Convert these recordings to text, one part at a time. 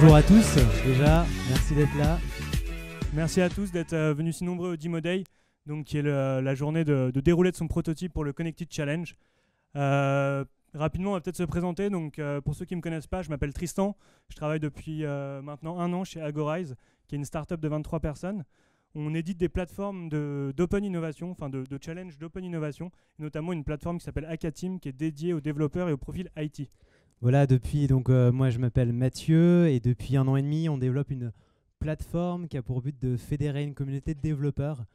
Bonjour à tous, déjà, merci d'être là. Merci à tous d'être venus si nombreux au Demo Day, donc qui est la journée de déroulé de son prototype pour le Connected Challenge. Rapidement, on va peut-être se présenter. Donc, pour ceux qui ne me connaissent pas, je m'appelle Tristan. Je travaille depuis maintenant 1 an chez Agorize, qui est une startup de 23 personnes. On édite des plateformes d'open innovation, enfin de challenge d'open innovation, notamment une plateforme qui s'appelle Hackateam, qui est dédiée aux développeurs et au profil IT. Voilà, moi je m'appelle Mathieu et depuis 1 an et demi, on développe une plateforme qui a pour but de fédérer une communauté de développeurs.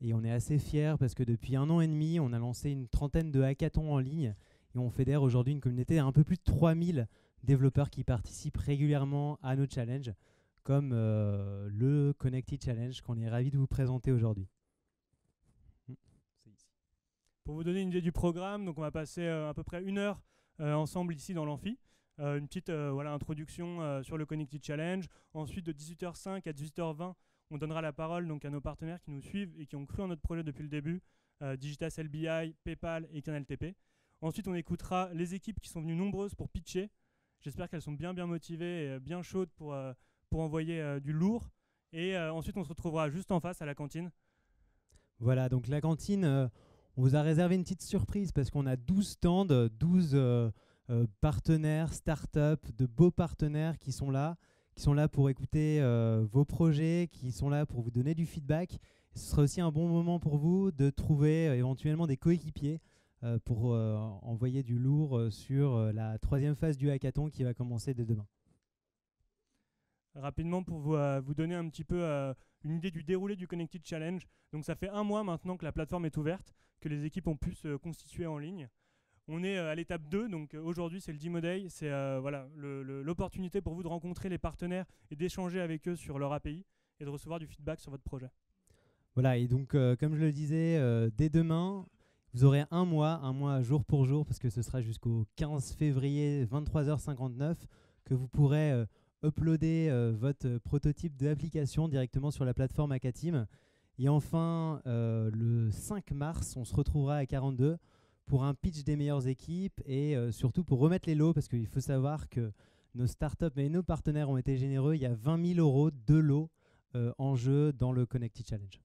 Et on est assez fiers parce que depuis 1 an et demi, on a lancé une trentaine de hackathons en ligne et on fédère aujourd'hui une communauté d'un peu plus de 3000 développeurs qui participent régulièrement à nos challenges, comme le Connected Challenge qu'on est ravis de vous présenter aujourd'hui. Pour vous donner une idée du programme, donc on va passer à peu près 1 heure ensemble ici dans l'amphi. Une petite introduction sur le Connected Challenge. Ensuite, de 18h05 à 18h20, on donnera la parole donc, à nos partenaires qui nous suivent et qui ont cru en notre projet depuis le début, Digitas LBI, PayPal et CanalTP. Ensuite, on écoutera les équipes qui sont venues nombreuses pour pitcher. J'espère qu'elles sont bien motivées et bien chaudes pour envoyer du lourd. Et ensuite, on se retrouvera juste en face à la cantine. Voilà, donc la cantine, on vous a réservé une petite surprise parce qu'on a 12 stands, 12 partenaires, startups, de beaux partenaires qui sont là pour écouter vos projets, qui sont là pour vous donner du feedback. Et ce sera aussi un bon moment pour vous de trouver éventuellement des coéquipiers pour envoyer du lourd sur la 3e phase du hackathon qui va commencer dès demain. Rapidement pour vous donner un petit peu une idée du déroulé du Connected Challenge. Donc ça fait 1 mois maintenant que la plateforme est ouverte, que les équipes ont pu se constituer en ligne. On est à l'étape 2, donc aujourd'hui c'est le Demo Day, c'est l'opportunité pour vous de rencontrer les partenaires et d'échanger avec eux sur leur API et de recevoir du feedback sur votre projet. Voilà, et donc comme je le disais, dès demain, vous aurez un mois jour pour jour, parce que ce sera jusqu'au 15 février 23h59 que vous pourrez uploader votre prototype d'application directement sur la plateforme Hackateam. Et enfin, le 5 mars, on se retrouvera à 42 pour un pitch des meilleures équipes et surtout pour remettre les lots, parce qu'il faut savoir que nos startups et nos partenaires ont été généreux. Il y a 20 000 € de lots en jeu dans le Connected Challenge.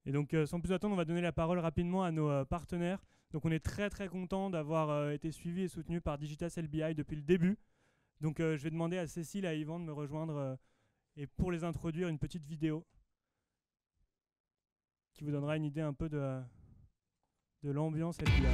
Et donc, sans plus attendre, on va donner la parole rapidement à nos partenaires. Donc, on est très très content d'avoir été suivis et soutenus par Digitas LBI depuis le début. Donc, je vais demander à Cécile et à Yvan de me rejoindre et pour les introduire, une petite vidéo qui vous donnera une idée un peu de l'ambiance LBI.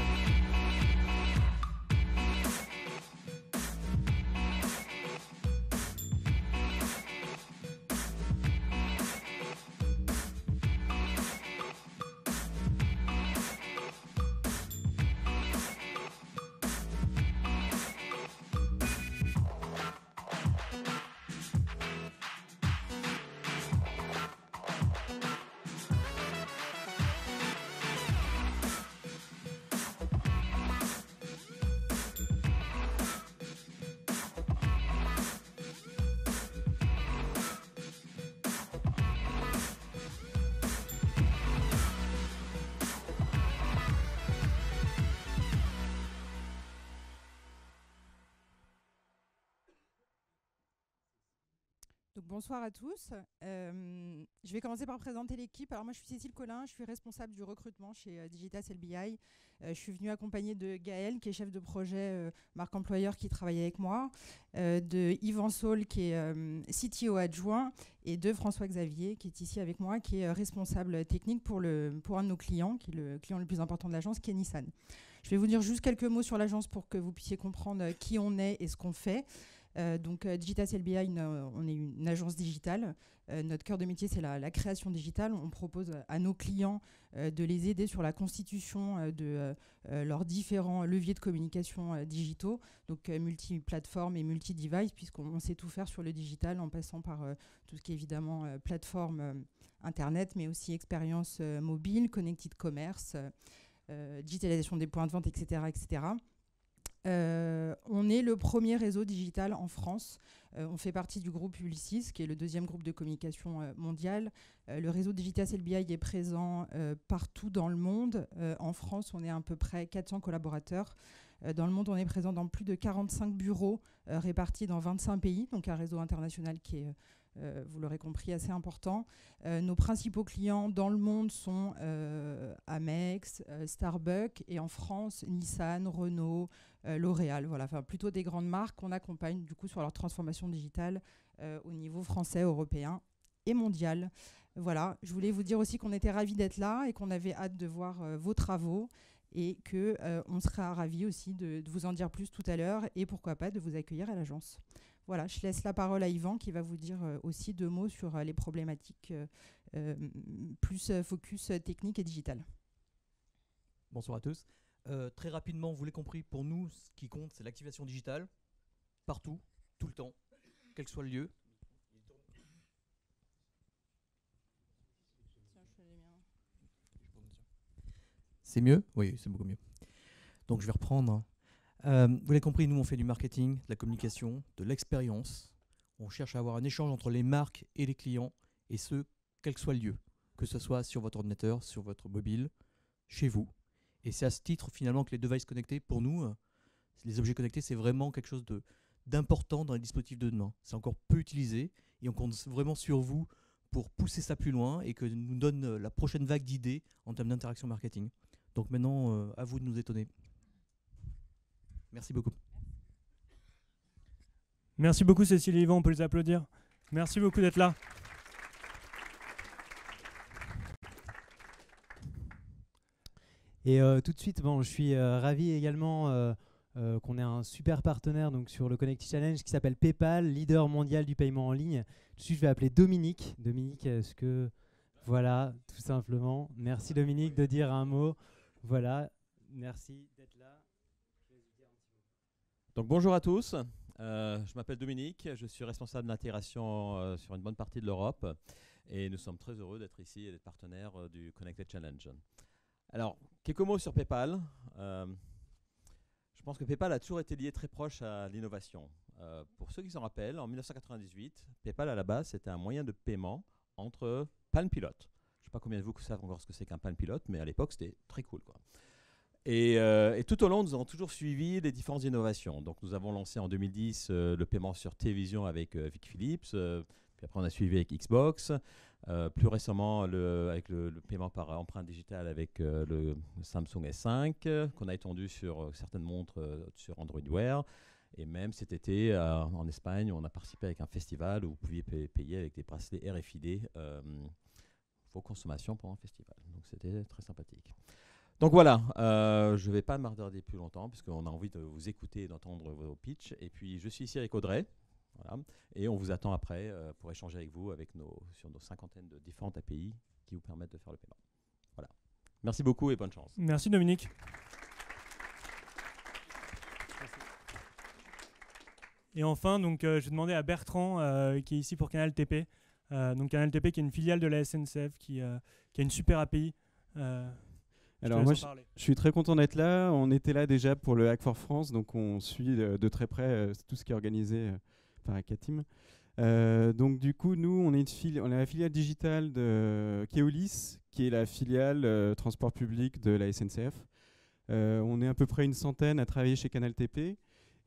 Donc, bonsoir à tous. Je vais commencer par présenter l'équipe. Alors moi, je suis Cécile Collin, je suis responsable du recrutement chez Digitas LBI. Je suis venue accompagnée de Gaël, qui est chef de projet marque employeur, qui travaille avec moi, de Yvan Saul, qui est CTO adjoint, et de François Xavier, qui est ici avec moi, qui est responsable technique pour un de nos clients, qui est le client le plus important de l'agence, qui est Nissan. Je vais vous dire juste quelques mots sur l'agence pour que vous puissiez comprendre qui on est et ce qu'on fait. Digitas LBI, on est une agence digitale. Notre cœur de métier, c'est la création digitale. On propose à nos clients de les aider sur la constitution de leurs différents leviers de communication digitaux, donc multi-plateforme et multi-device, puisqu'on sait tout faire sur le digital en passant par tout ce qui est évidemment plateforme Internet, mais aussi expérience mobile, connected commerce, digitalisation des points de vente, etc. etc. On est le premier réseau digital en France. On fait partie du groupe Publicis, qui est le deuxième groupe de communication mondial. Le réseau Digitas LBI est présent partout dans le monde. En France, on est à peu près 400 collaborateurs. Dans le monde, on est présent dans plus de 45 bureaux répartis dans 25 pays, donc un réseau international qui est, vous l'aurez compris, assez important. Nos principaux clients dans le monde sont Amex, Starbucks, et en France, Nissan, Renault, L'Oréal, voilà, enfin, plutôt des grandes marques qu'on accompagne du coup sur leur transformation digitale au niveau français, européen et mondial. Voilà, je voulais vous dire aussi qu'on était ravis d'être là et qu'on avait hâte de voir vos travaux et qu'on sera ravis aussi de vous en dire plus tout à l'heure et pourquoi pas de vous accueillir à l'agence. Voilà, je laisse la parole à Yvan qui va vous dire aussi 2 mots sur les problématiques plus focus technique et digital. Bonsoir à tous. Très rapidement, vous l'avez compris, pour nous, ce qui compte, c'est l'activation digitale, partout, tout le temps, quel que soit le lieu. C'est mieux? Oui, c'est beaucoup mieux. Donc je vais reprendre. Vous l'avez compris, nous on fait du marketing, de la communication, de l'expérience. On cherche à avoir un échange entre les marques et les clients, et ce, quel que soit le lieu, que ce soit sur votre ordinateur, sur votre mobile, chez vous. Et c'est à ce titre finalement que les devices connectés, pour nous, les objets connectés, c'est vraiment quelque chose d'important dans les dispositifs de demain. C'est encore peu utilisé et on compte vraiment sur vous pour pousser ça plus loin et que nous donne la prochaine vague d'idées en termes d'interaction marketing. Donc maintenant, à vous de nous étonner. Merci beaucoup. Merci beaucoup Cécile et Yvan, on peut les applaudir. Merci beaucoup d'être là. Et tout de suite, bon, je suis ravi également qu'on ait un super partenaire donc, sur le Connected Challenge qui s'appelle PayPal, leader mondial du paiement en ligne. Tout de suite, je vais appeler Dominique. Dominique, est-ce que... Voilà, tout simplement. Merci Dominique de dire un mot. Voilà, merci d'être là. Donc bonjour à tous, je m'appelle Dominique, je suis responsable d'intégration sur une bonne partie de l'Europe et nous sommes très heureux d'être ici et d'être partenaires du Connected Challenge. Alors, quelques mots sur PayPal. Je pense que PayPal a toujours été lié très proche à l'innovation. Pour ceux qui s'en rappellent, en 1998, PayPal à la base c'était un moyen de paiement entre Palm Pilot. Je ne sais pas combien de vous savent encore ce que c'est qu'un Palm Pilot, mais à l'époque c'était très cool, quoi. Et tout au long, nous avons toujours suivi les différentes innovations. Donc, nous avons lancé en 2010 le paiement sur télévision avec Vic Philips. Puis après, on a suivi avec Xbox. Plus récemment, avec le paiement par empreinte digitale avec le Samsung S5, qu'on a étendu sur certaines montres sur Android Wear. Et même cet été, en Espagne, on a participé avec un festival où vous pouviez payer avec des bracelets RFID vos consommations pendant le festival. Donc, c'était très sympathique. Donc voilà, je ne vais pas m'attarder plus longtemps puisqu'on a envie de vous écouter et d'entendre vos pitchs. Et puis je suis ici avec Audrey, voilà, et on vous attend après pour échanger avec vous sur nos cinquantaines de différentes API qui vous permettent de faire le paiement. Voilà. Merci beaucoup et bonne chance. Merci Dominique. Et enfin, donc, je vais demander à Bertrand qui est ici pour Canal TP. Donc Canal TP qui est une filiale de la SNCF qui a une super API. Alors moi, je suis très content d'être là. On était là déjà pour le Hack for France, donc on suit de très près tout ce qui est organisé par Hackateam. Donc du coup, nous, on est la filiale digitale de Keolis, qui est la filiale transport public de la SNCF. On est à peu près une centaine à travailler chez Canal TP.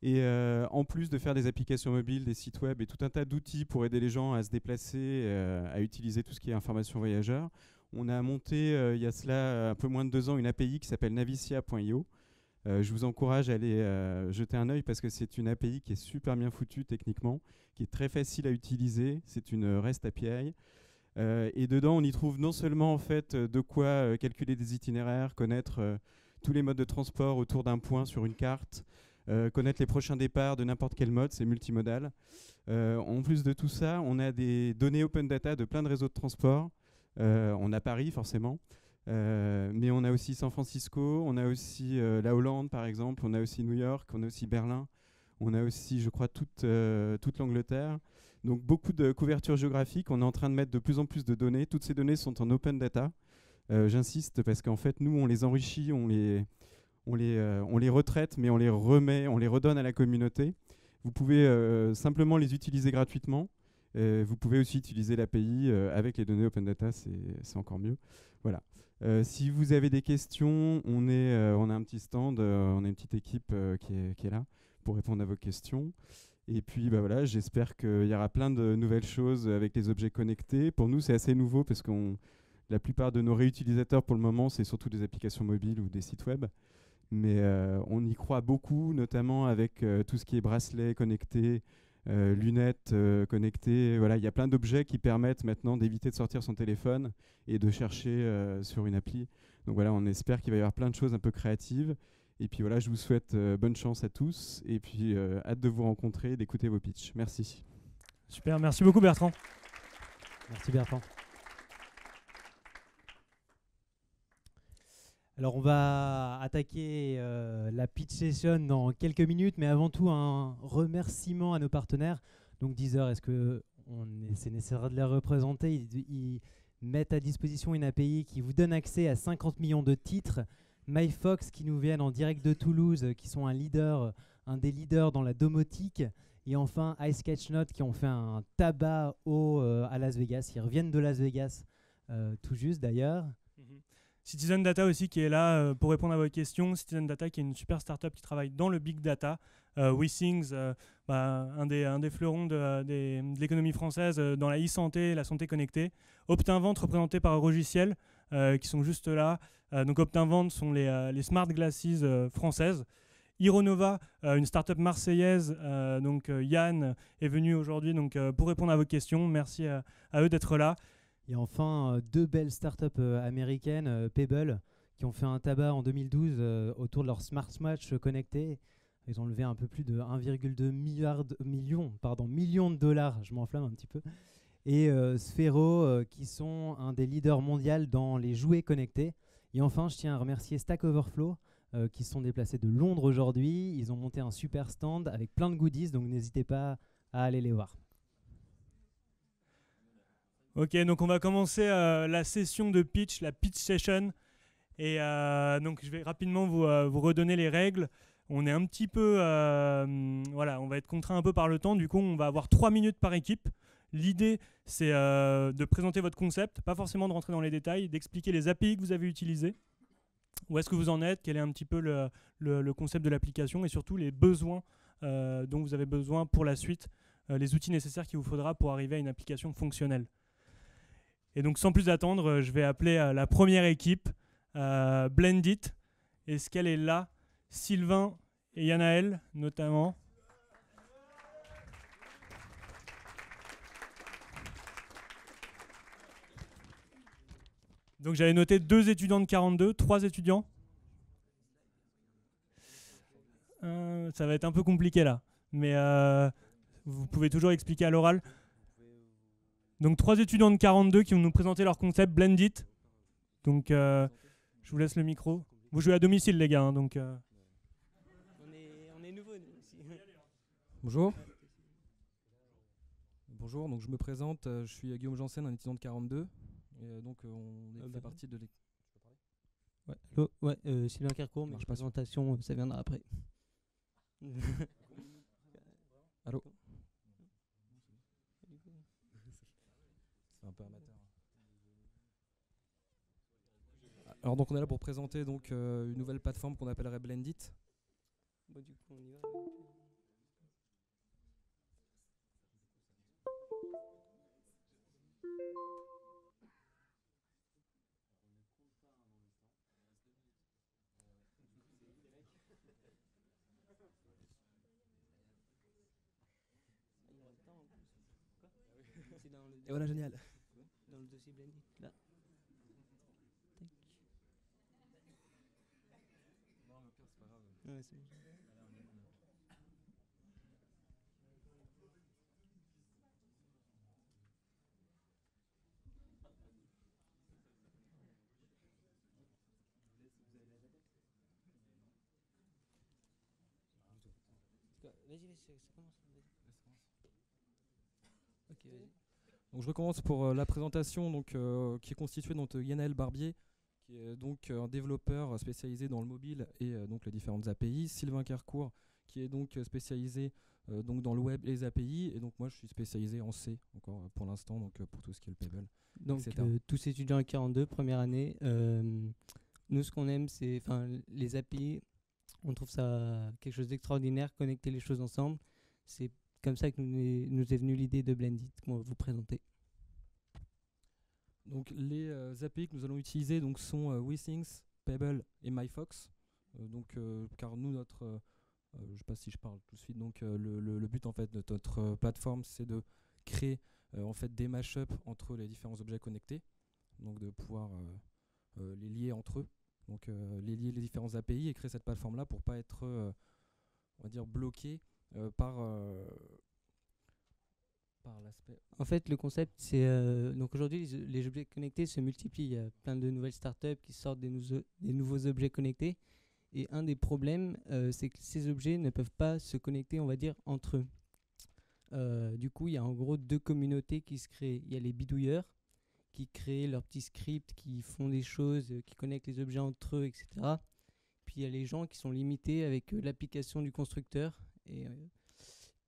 Et en plus de faire des applications mobiles, des sites web et tout un tas d'outils pour aider les gens à se déplacer, à utiliser tout ce qui est information voyageur, on a monté il y a cela un peu moins de 2 ans une API qui s'appelle navicia.io. Je vous encourage à aller jeter un œil parce que c'est une API qui est super bien foutue techniquement, qui est très facile à utiliser. C'est une REST API. Et dedans, on y trouve non seulement en fait, de quoi calculer des itinéraires, connaître tous les modes de transport autour d'un point sur une carte, connaître les prochains départs de n'importe quel mode, c'est multimodal. En plus de tout ça, on a des données open data de plein de réseaux de transport. On a Paris forcément, mais on a aussi San Francisco, on a aussi la Hollande par exemple, on a aussi New York, on a aussi Berlin, on a aussi je crois toute l'Angleterre. Donc beaucoup de couverture géographique, on est en train de mettre de plus en plus de données, toutes ces données sont en open data. J'insiste parce qu'en fait nous on les enrichit, on on les retraite, mais on les remet, on les redonne à la communauté. Vous pouvez simplement les utiliser gratuitement. Vous pouvez aussi utiliser l'API avec les données Open Data, c'est encore mieux. Voilà. Si vous avez des questions, on a un petit stand, on a une petite équipe qui est là pour répondre à vos questions. Et puis voilà, j'espère qu'il y aura plein de nouvelles choses avec les objets connectés. Pour nous, c'est assez nouveau parce que la plupart de nos réutilisateurs pour le moment, c'est surtout des applications mobiles ou des sites web. Mais on y croit beaucoup, notamment avec tout ce qui est bracelets connectés, lunettes connectées. Voilà, il y a plein d'objets qui permettent maintenant d'éviter de sortir son téléphone et de chercher sur une appli. Donc voilà, on espère qu'il va y avoir plein de choses un peu créatives. Et puis voilà, je vous souhaite bonne chance à tous. Et puis hâte de vous rencontrer et d'écouter vos pitchs. Merci. Super, merci beaucoup Bertrand. Merci Bertrand. Alors on va attaquer la pitch session dans quelques minutes, mais avant tout un remerciement à nos partenaires. Donc Deezer, c'est nécessaire de les représenter. Ils mettent à disposition une API qui vous donne accès à 50 millions de titres. MyFox qui nous viennent en direct de Toulouse, qui sont un des leaders dans la domotique. Et enfin iSketchNote qui ont fait un tabac à Las Vegas. Ils reviennent de Las Vegas tout juste d'ailleurs. Citizen Data aussi qui est là pour répondre à vos questions. Citizen Data qui est une super startup qui travaille dans le big data. WeThings, un des fleurons de l'économie française dans la e-santé, la santé connectée. Optinvent représenté par Rogiciel qui sont juste là. Donc Optinvent sont les smart glasses françaises. Ironova, une startup marseillaise. Donc Yann est venu aujourd'hui pour répondre à vos questions. Merci à eux d'être là. Et enfin, deux belles startups américaines, Pebble, qui ont fait un tabac en 2012 autour de leur smartwatch connecté. Ils ont levé un peu plus de 1,2 million de dollars, je m'enflamme un petit peu. Et Sphero, qui sont un des leaders mondiaux dans les jouets connectés. Et enfin, je tiens à remercier Stack Overflow, qui se sont déplacés de Londres aujourd'hui. Ils ont monté un super stand avec plein de goodies, donc n'hésitez pas à aller les voir. Ok, donc on va commencer la session de pitch, la pitch session. Et donc je vais rapidement vous redonner les règles. On est un petit peu, on va être contraint un peu par le temps. Du coup, on va avoir 3 minutes par équipe. L'idée, c'est de présenter votre concept, pas forcément de rentrer dans les détails, d'expliquer les API que vous avez utilisées, où est-ce que vous en êtes, quel est un petit peu le concept de l'application et surtout les besoins dont vous avez besoin pour la suite, les outils nécessaires qu'il vous faudra pour arriver à une application fonctionnelle. Et donc sans plus attendre, je vais appeler la première équipe, Blendit. Est-ce qu'elle est là? Sylvain et Yanaël notamment. Donc j'avais noté 2 étudiants de 42, 3 étudiants. Ça va être un peu compliqué là, mais vous pouvez toujours expliquer à l'oral. Donc 3 étudiants de 42 qui vont nous présenter leur concept Blendit. Donc je vous laisse le micro. Vous jouez à domicile les gars, hein, donc. On est nouveau ici. Bonjour. Bonjour, donc je me présente, je suis Guillaume Janssen, un étudiant de 42. Et donc on fait partie de l'équipe. Sylvain Kercourt, mais la présentation, ça viendra après. Allô. C'est un peu amateur. Alors donc on est là pour présenter donc une nouvelle plateforme qu'on appellerait Blendit. Bon, du coup, on y va. Et voilà, génial. Dans le dossier Blendit, là. Tac. Non, mais au pire, c'est pas grave. Ouais, c'est bon. Vas-y, ça commence. Ok, vas-y. Donc je recommence pour la présentation donc, qui est constituée de Yanaël Barbier, qui est donc un développeur spécialisé dans le mobile et donc les différentes API. Sylvain Kercourt, qui est donc spécialisé donc dans le web et les API. Et donc moi, je suis spécialisé en C encore pour l'instant, donc pour tout ce qui est le Pebble. Donc tous étudiants en 42, première année. Nous, ce qu'on aime, c'est les API. On trouve ça quelque chose d'extraordinaire, connecter les choses ensemble. C'est comme ça que nous est venue l'idée de Blendit qu'on va vous présenter. Donc les API que nous allons utiliser donc, sont WeThings, Pebble et MyFox. Car nous, je ne sais pas si je parle tout de suite, donc le but en fait de notre plateforme, c'est de créer en fait des mashups entre les différents objets connectés, donc de pouvoir les lier entre eux, donc les lier les différents API et créer cette plateforme là pour pas être on va dire bloqué par l'aspect. En fait, le concept, c'est donc aujourd'hui les objets connectés se multiplient. Il y a plein de nouvelles startups qui sortent des nouveaux objets connectés. Et un des problèmes, c'est que ces objets ne peuvent pas se connecter, on va dire, entre eux. Du coup, il y a en gros deux communautés qui se créent. Il y a les bidouilleurs qui créent leurs petits scripts, qui font des choses, qui connectent les objets entre eux, etc. Puis il y a les gens qui sont limités avec l'application du constructeur et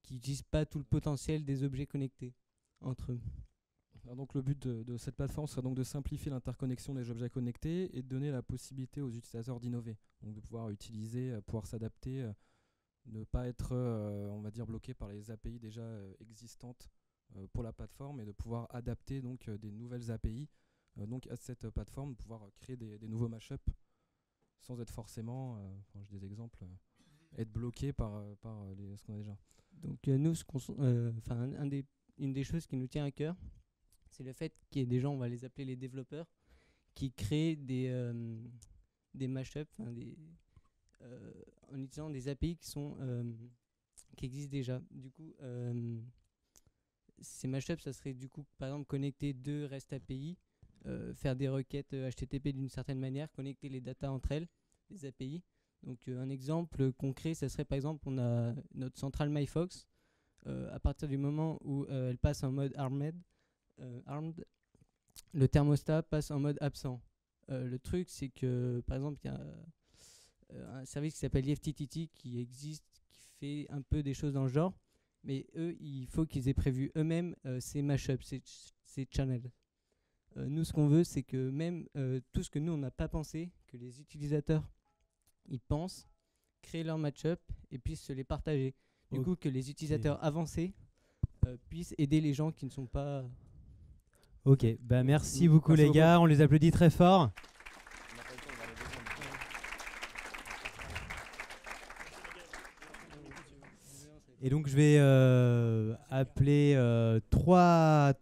qui n'utilisent pas tout le potentiel des objets connectés entre eux. Alors donc le but de cette plateforme sera donc de simplifier l'interconnexion des objets connectés et de donner la possibilité aux utilisateurs d'innover, donc de pouvoir utiliser, pouvoir s'adapter, ne pas être, on va dire, bloqué par les API déjà existantes pour la plateforme et de pouvoir adapter donc des nouvelles API donc à cette plateforme, de pouvoir créer des nouveaux mashups sans être forcément, j'ai des exemples, être bloqué par ce qu'on a déjà. Donc nous, une des choses qui nous tient à cœur, c'est le fait qu'il y ait des gens, on va les appeler les développeurs, qui créent des mashups, en utilisant des API qui existent déjà. Du coup, ces mashups, ça serait du coup, par exemple, connecter deux REST API, faire des requêtes HTTP d'une certaine manière, connecter les datas entre elles, les API. Donc un exemple concret, ça serait par exemple, on a notre centrale MyFox. À partir du moment où elle passe en mode armed, le thermostat passe en mode absent. Le truc, c'est que par exemple, il y a un service qui s'appelle IFTTT qui existe, qui fait un peu des choses dans le genre, mais eux, il faut qu'ils aient prévu eux-mêmes ces mashups, ces channels. Nous, ce qu'on veut, c'est que même tout ce que nous, on n'a pas pensé, que les utilisateurs ils pensent, créer leur match-up et puissent se les partager. Du coup, que les utilisateurs avancés puissent aider les gens qui ne sont pas... Ok, bah merci beaucoup les gars, on les applaudit très fort. Et donc je vais appeler trois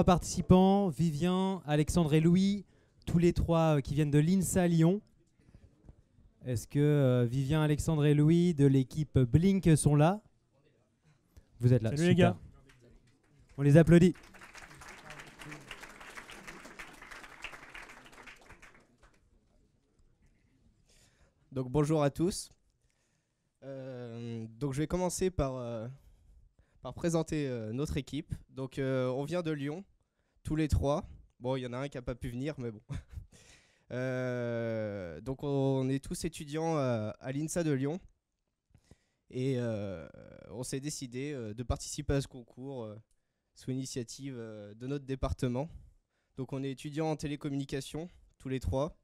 participants, Vivien, Alexandre et Louis, tous les trois qui viennent de l'INSA Lyon. Est-ce que Vivien, Alexandre et Louis de l'équipe Blink sont là? Vous êtes là. Salut les gars. On les applaudit. Donc bonjour à tous. Donc je vais commencer par présenter notre équipe. Donc on vient de Lyon, tous les trois. Bon, il y en a un qui n'a pas pu venir, mais bon. Donc on est tous étudiants à l'INSA de Lyon. Et on s'est décidé de participer à ce concours sous initiative de notre département. Donc on est étudiants en télécommunication, tous les trois.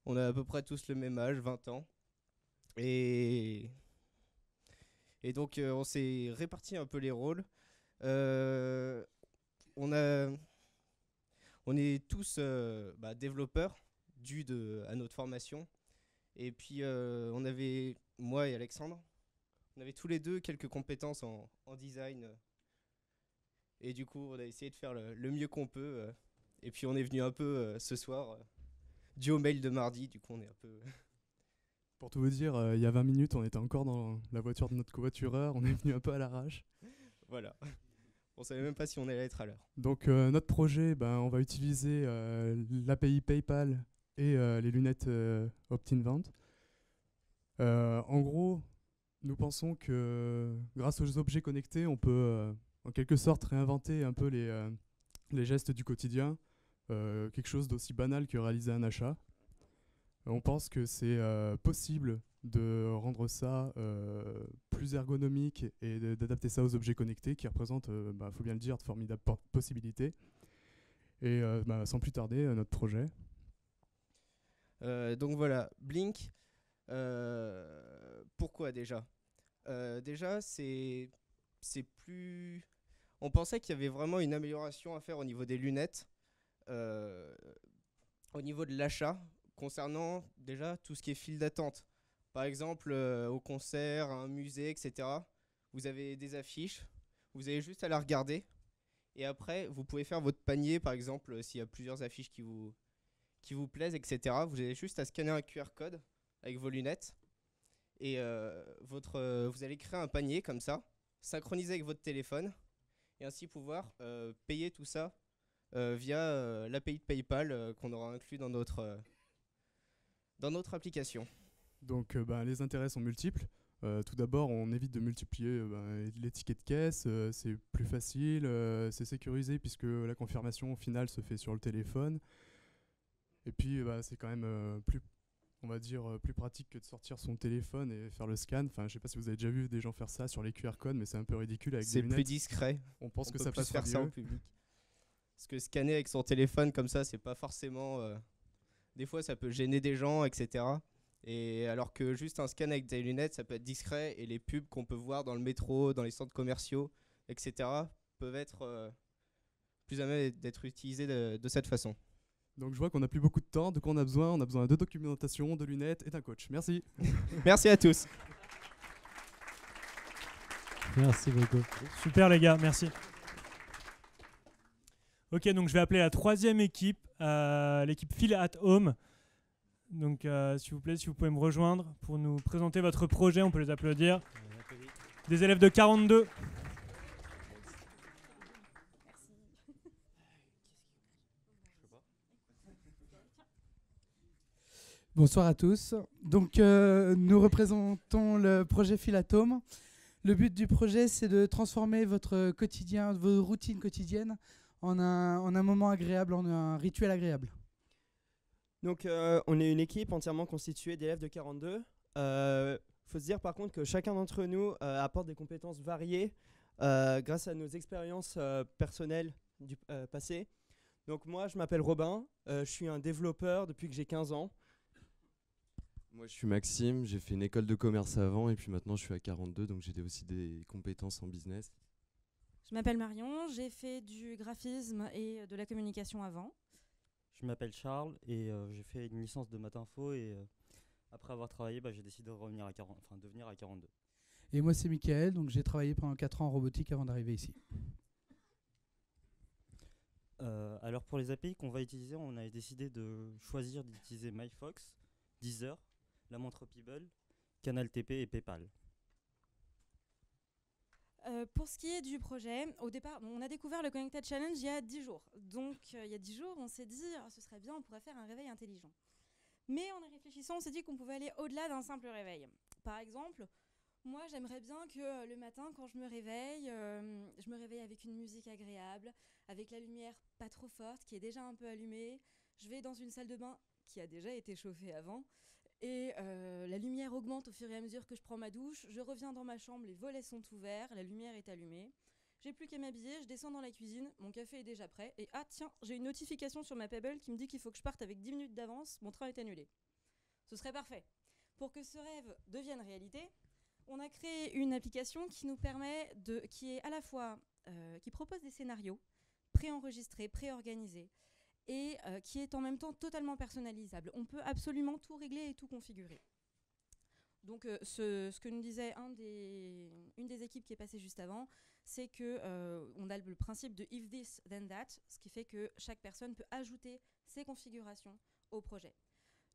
On a à peu près tous le même âge, 20 ans. Et donc on s'est réparti un peu les rôles. On est tous développeurs dû à notre formation. Et puis on avait, moi et Alexandre, on avait tous les deux quelques compétences en design. Et du coup, on a essayé de faire le mieux qu'on peut. Et puis on est venu un peu ce soir, dû au mail de mardi. Du coup, on est un peu... Pour tout vous dire, il y a 20 minutes, on était encore dans la voiture de notre covoitureur. On est venu un peu à l'arrache. Voilà. On savait même pas si on allait être à l'heure. Donc notre projet, on va utiliser l'API PayPal et les lunettes Opt-in-Vent. En gros, nous pensons que grâce aux objets connectés, on peut en quelque sorte réinventer un peu les gestes du quotidien. quelque chose d'aussi banal que réaliser un achat. On pense que c'est possible de rendre ça plus ergonomique et d'adapter ça aux objets connectés qui représentent, faut bien le dire, de formidables possibilités. Et sans plus tarder, notre projet. Donc voilà, Blink, pourquoi déjà déjà, c'est plus... On pensait qu'il y avait vraiment une amélioration à faire au niveau des lunettes, au niveau de l'achat, concernant déjà tout ce qui est file d'attente. Par exemple, au concert, à un musée, etc. Vous avez des affiches, vous avez juste à la regarder. Et après, vous pouvez faire votre panier, par exemple, s'il y a plusieurs affiches qui vous plaisent, etc. Vous avez juste à scanner un QR code avec vos lunettes. Et vous allez créer un panier comme ça, synchronisé avec votre téléphone. Et ainsi pouvoir payer tout ça via l'API de PayPal qu'on aura inclus dans notre application. Donc les intérêts sont multiples. Tout d'abord, on évite de multiplier les tickets de caisse, c'est plus facile, c'est sécurisé puisque la confirmation finale se fait sur le téléphone. Et puis c'est quand même plus pratique que de sortir son téléphone et faire le scan. Enfin, je sais pas si vous avez déjà vu des gens faire ça sur les QR codes, mais c'est un peu ridicule avec des lunettes. C'est plus discret. On pense que peut ça plus passera faire ça en mieux. public. Parce que scanner avec son téléphone comme ça, c'est pas forcément... des fois, ça peut gêner des gens, etc. Et alors que juste un scan avec des lunettes, ça peut être discret. Et les pubs qu'on peut voir dans le métro, dans les centres commerciaux, etc. peuvent être plus à même d'être utilisés de cette façon. Donc je vois qu'on n'a plus beaucoup de temps, de quoi on a besoin de documentation, de lunettes et d'un coach. Merci. Merci à tous. Merci beaucoup. Super les gars, merci. Ok, donc je vais appeler la troisième équipe, l'équipe Feel at Home. Donc s'il vous plaît, si vous pouvez me rejoindre pour nous présenter votre projet, on peut les applaudir. Des élèves de 42. Bonsoir à tous. Donc, nous représentons le projet Feel at Home. Le but du projet, c'est de transformer votre quotidien, vos routines quotidiennes en un moment agréable, en un rituel agréable. Donc, on est une équipe entièrement constituée d'élèves de 42. Faut se dire par contre que chacun d'entre nous apporte des compétences variées grâce à nos expériences personnelles du passé. Donc moi, je m'appelle Robin, je suis un développeur depuis que j'ai 15 ans. Moi je suis Maxime, j'ai fait une école de commerce avant et puis maintenant je suis à 42 donc j'ai aussi des compétences en business. Je m'appelle Marion, j'ai fait du graphisme et de la communication avant. Je m'appelle Charles et j'ai fait une licence de maths info et après avoir travaillé, j'ai décidé de revenir de venir à 42. Et moi c'est Mickaël, donc j'ai travaillé pendant 4 ans en robotique avant d'arriver ici. Alors pour les API qu'on va utiliser, on a décidé de choisir d'utiliser MyFox, Deezer, la montre Peeble, Canal TP et PayPal. Pour ce qui est du projet, au départ, on a découvert le Connected Challenge il y a 10 jours. Donc il y a 10 jours, on s'est dit ce serait bien, on pourrait faire un réveil intelligent. Mais en y réfléchissant, on s'est dit qu'on pouvait aller au-delà d'un simple réveil. Par exemple, moi j'aimerais bien que le matin quand je me réveille avec une musique agréable, avec la lumière pas trop forte, qui est déjà un peu allumée. Je vais dans une salle de bain qui a déjà été chauffée avant. Et la lumière augmente au fur et à mesure que je prends ma douche. Je reviens dans ma chambre, les volets sont ouverts, la lumière est allumée. J'ai plus qu'à m'habiller, je descends dans la cuisine, mon café est déjà prêt. Et ah tiens, j'ai une notification sur ma Pebble qui me dit qu'il faut que je parte avec 10 minutes d'avance, mon train est annulé. Ce serait parfait. Pour que ce rêve devienne réalité, on a créé une application qui nous permet qui est à la fois, qui propose des scénarios préenregistrés, préorganisés, et qui est en même temps totalement personnalisable. On peut absolument tout régler et tout configurer. Donc ce que nous disait une des équipes qui est passée juste avant, c'est qu'on a le principe de if this then that, ce qui fait que chaque personne peut ajouter ses configurations au projet.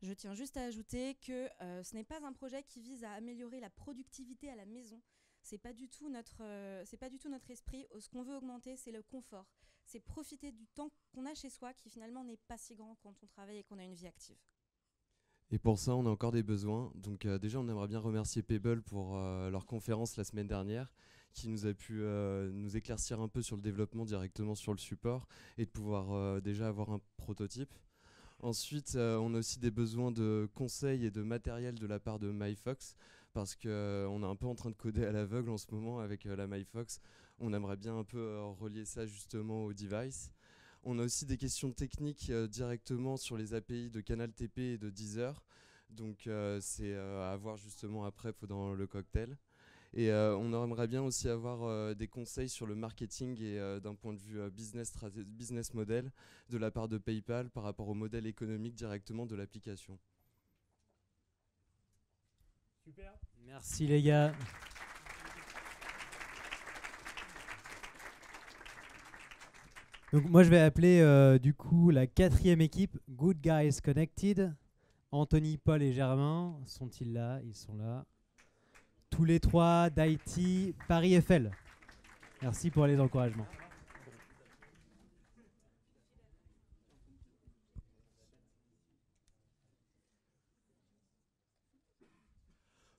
Je tiens juste à ajouter que ce n'est pas un projet qui vise à améliorer la productivité à la maison. C'est pas du tout notre esprit. Ce qu'on veut augmenter, c'est le confort. C'est profiter du temps qu'on a chez soi qui finalement n'est pas si grand quand on travaille et qu'on a une vie active. Et pour ça, on a encore des besoins. Donc déjà, on aimerait bien remercier Pebble pour leur conférence la semaine dernière, qui nous a pu nous éclaircir un peu sur le développement directement sur le support et de pouvoir déjà avoir un prototype. Ensuite, on a aussi des besoins de conseils et de matériel de la part de MyFox, parce qu'on est un peu en train de coder à l'aveugle en ce moment avec la MyFox. On aimerait bien un peu relier ça justement au device. On a aussi des questions techniques directement sur les API de CanalTP et de Deezer. Donc c'est à voir justement après dans le cocktail. Et on aimerait bien aussi avoir des conseils sur le marketing et d'un point de vue business model de la part de PayPal par rapport au modèle économique directement de l'application. Super. Merci les gars. Donc moi je vais appeler du coup la 4e équipe, Good Guys Connected. Anthony, Paul et Germain, sont-ils là? Ils sont là. Tous les 3 d'IT Paris FL. Merci pour les encouragements.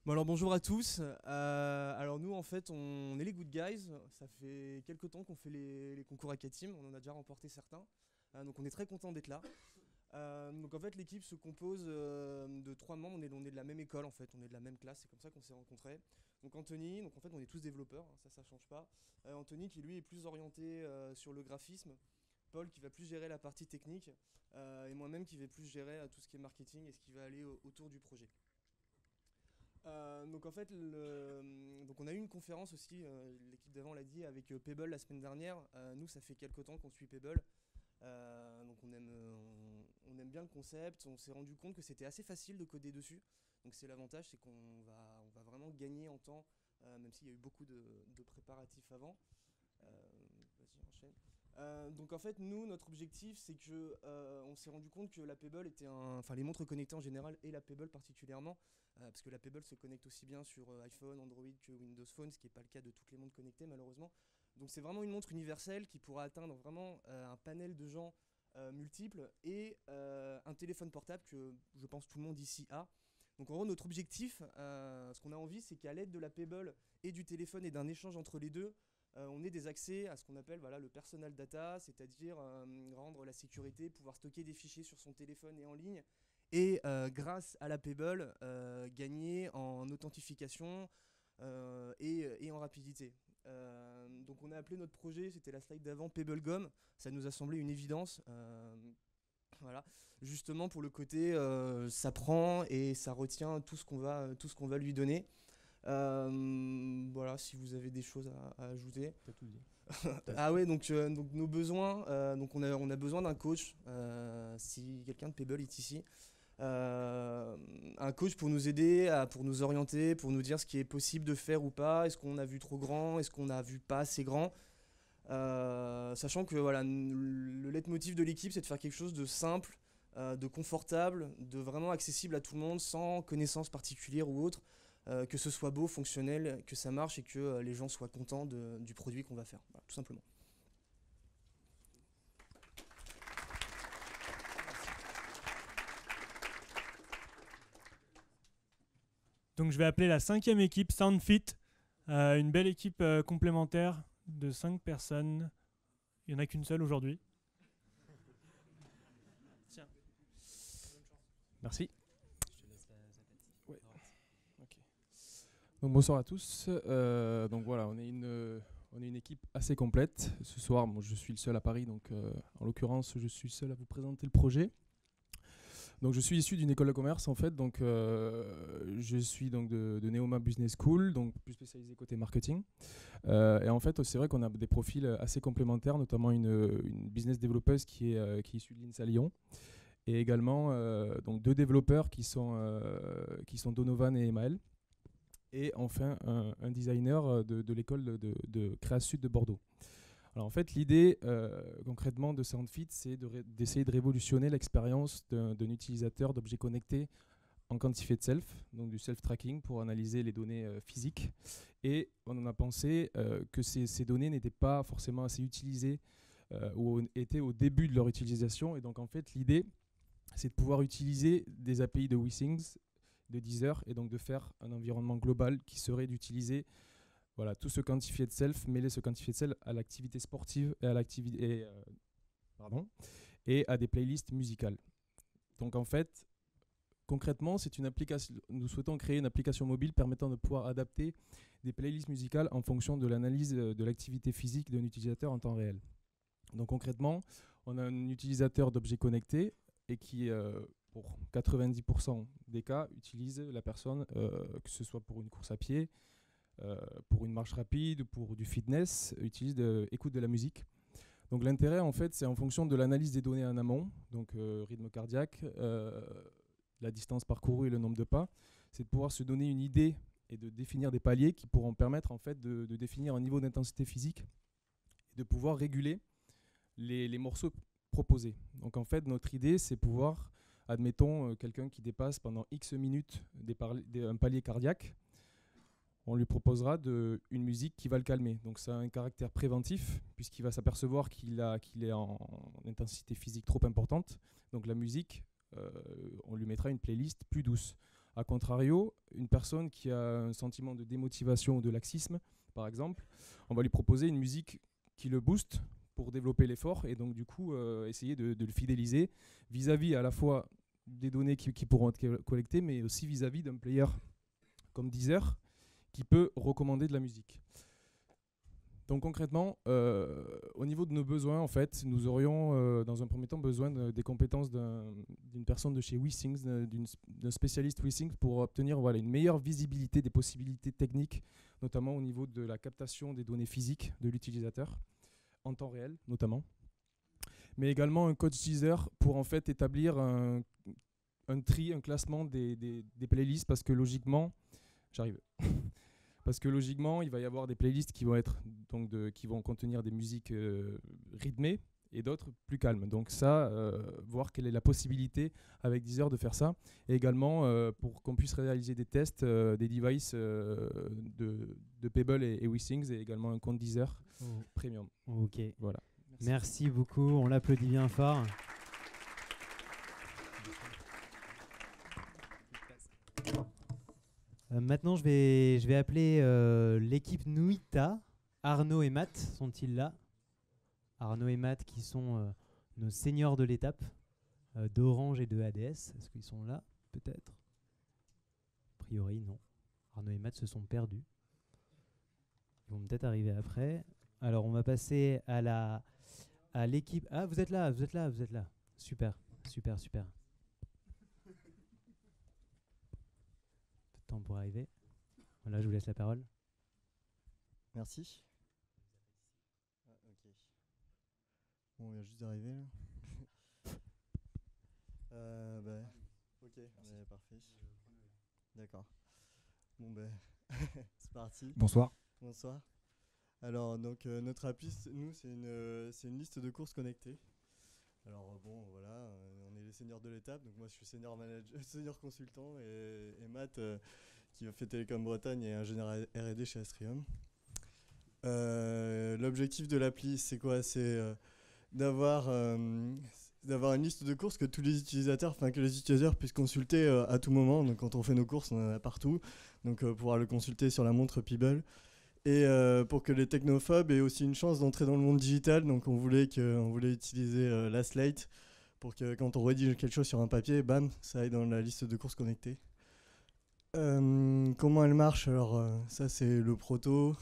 Bon alors bonjour à tous. Alors nous en fait on est les Good Guys. Ça fait quelques temps qu'on fait les concours Hackateam. On en a déjà remporté certains. Donc on est très content d'être là. Donc en fait l'équipe se compose de 3 membres. On est de la même école en fait. On est de la même classe. C'est comme ça qu'on s'est rencontrés. Donc Anthony. Donc en fait on est tous développeurs. Ça change pas. Anthony qui lui est plus orienté sur le graphisme. Paul qui va plus gérer la partie technique. Et moi-même qui vais plus gérer tout ce qui est marketing et ce qui va aller autour du projet. Donc en fait, donc on a eu une conférence aussi, l'équipe d'avant l'a dit, avec Pebble la semaine dernière. Nous, ça fait quelques temps qu'on suit Pebble, donc on aime bien le concept. On s'est rendu compte que c'était assez facile de coder dessus. Donc c'est l'avantage, c'est qu'on va vraiment gagner en temps, même s'il y a eu beaucoup de préparatifs avant. Vas-y, enchaîne. Donc en fait, nous, notre objectif, c'est que on s'est rendu compte que la Pebble était enfin les montres connectées en général et la Pebble particulièrement. Parce que la Pebble se connecte aussi bien sur iPhone, Android que Windows Phone, ce qui n'est pas le cas de toutes les montres connectées malheureusement. Donc c'est vraiment une montre universelle qui pourra atteindre vraiment un panel de gens multiples et un téléphone portable que je pense tout le monde ici a. Donc en gros notre objectif, ce qu'on a envie, c'est qu'à l'aide de la Pebble et du téléphone et d'un échange entre les deux, on ait des accès à ce qu'on appelle le personal data, c'est-à-dire rendre la sécurité, pouvoir stocker des fichiers sur son téléphone et en ligne. Et grâce à la Pebble, gagner en authentification et en rapidité. Donc on a appelé notre projet, c'était la slide d'avant, PebbleGum. Ça nous a semblé une évidence. Voilà. Justement pour le côté, ça prend et ça retient tout ce qu'on va lui donner. Voilà, si vous avez des choses à ajouter. T'as tout dit. Ah ouais, donc nos besoins, donc on a besoin d'un coach. Si quelqu'un de Pebble est ici. Un coach pour nous aider, pour nous orienter, pour nous dire ce qui est possible de faire ou pas. Est-ce qu'on a vu trop grand? Est-ce qu'on a vu pas assez grand? Sachant que voilà, le leitmotiv de l'équipe, c'est de faire quelque chose de simple, de confortable, de vraiment accessible à tout le monde, sans connaissances particulières ou autres, que ce soit beau, fonctionnel, que ça marche et que les gens soient contents du produit qu'on va faire, voilà, tout simplement. Donc je vais appeler la 5e équipe, SoundFit, une belle équipe complémentaire de 5 personnes. Il n'y en a qu'une seule aujourd'hui. Tiens. Merci. Ouais. Okay. Donc bonsoir à tous. Donc voilà, on est une équipe assez complète. Ce soir, moi, je suis le seul à Paris, donc en l'occurrence, je suis le seul à vous présenter le projet. Donc je suis issu d'une école de commerce en fait, donc je suis donc de Neoma Business School, donc plus spécialisé côté marketing. Et en fait c'est vrai qu'on a des profils assez complémentaires, notamment une business développeuse qui est issue de l'INSA Lyon, et également donc 2 développeurs qui sont Donovan et Emaël, et enfin un designer de l'école de Créa Sud de Bordeaux. Alors en fait, l'idée concrètement de SoundFit, c'est d'essayer de révolutionner l'expérience d'un utilisateur d'objets connectés en quantifié de self, donc du self-tracking pour analyser les données physiques. Et on en a pensé que ces données n'étaient pas forcément assez utilisées ou étaient au début de leur utilisation. Et donc en fait, l'idée, c'est de pouvoir utiliser des API de WeSings, de Deezer, et donc de faire un environnement global qui serait d'utiliser voilà, tout ce quantifié de self, mêler ce quantifié de self à l'activité sportive et à l'activité et à des playlists musicales. Donc en fait, concrètement, c'est une application. Nous souhaitons créer une application mobile permettant de pouvoir adapter des playlists musicales en fonction de l'analyse de l'activité physique d'un utilisateur en temps réel. Donc concrètement, on a un utilisateur d'objets connectés et qui, pour 90% des cas, utilise la personne, que ce soit pour une course à pied, pour une marche rapide, pour du fitness, écoute de la musique. Donc l'intérêt, en fait, c'est en fonction de l'analyse des données en amont, donc rythme cardiaque, la distance parcourue et le nombre de pas, c'est de pouvoir se donner une idée et de définir des paliers qui pourront permettre en fait de définir un niveau d'intensité physique et de pouvoir réguler les morceaux proposés. Donc en fait, notre idée, c'est pouvoir, admettons, quelqu'un qui dépasse pendant X minutes un palier cardiaque, on lui proposera une musique qui va le calmer. Donc ça a un caractère préventif, puisqu'il va s'apercevoir qu'il est en intensité physique trop importante. Donc la musique, on lui mettra une playlist plus douce. A contrario, une personne qui a un sentiment de démotivation ou de laxisme, par exemple, on va lui proposer une musique qui le booste pour développer l'effort et donc du coup essayer de le fidéliser vis-à-vis à la fois des données qui pourront être collectées, mais aussi vis-à-vis d'un player comme Deezer qui peut recommander de la musique. Donc concrètement, au niveau de nos besoins, en fait, nous aurions dans un premier temps besoin des compétences d'une personne de chez WeSings, d'un spécialiste WeSings pour obtenir une meilleure visibilité des possibilités techniques, notamment au niveau de la captation des données physiques de l'utilisateur, en temps réel notamment, mais également un coach Deezer pour en fait établir un classement des playlists parce que logiquement, parce que logiquement, il va y avoir des playlists qui vont être qui vont contenir des musiques rythmées et d'autres plus calmes. Donc ça, voir quelle est la possibilité avec Deezer de faire ça, et également pour qu'on puisse réaliser des tests des devices de Pebble et WeSings, et également un compte Deezer Premium. Ok. Voilà. Merci beaucoup. On l'applaudit bien fort. Maintenant, je vais appeler l'équipe Nuita. Arnaud et Matt sont-ils là? Arnaud et Matt qui sont nos seniors de l'étape d'Orange et de ADS. Est-ce qu'ils sont là? Peut-être. A priori, non. Arnaud et Matt se sont perdus. Ils vont peut-être arriver après. Alors, on va passer à l'équipe. Ah, vous êtes là. Super. Temps pour arriver. Voilà, je vous laisse la parole. Merci. Ok. Bon, on vient juste d'arriver là. Ok, parfait. D'accord. Bon c'est parti. Bonsoir. Bonsoir. Alors donc notre appli, nous c'est une liste de courses connectées. Alors bon voilà, on est les seniors de l'étape, donc moi je suis senior manager, senior consultant et Matt qui a fait Télécom Bretagne et ingénieur R&D chez Astrium. L'objectif de l'appli c'est quoi? C'est d'avoir une liste de courses que les utilisateurs puissent consulter à tout moment. Donc quand on fait nos courses, on en a partout, donc pouvoir le consulter sur la montre Pebble. Et pour que les technophobes aient aussi une chance d'entrer dans le monde digital, donc on voulait utiliser la Slate pour que quand on rédige quelque chose sur un papier, bam, ça aille dans la liste de courses connectées. Comment elle marche? Alors ça c'est le proto,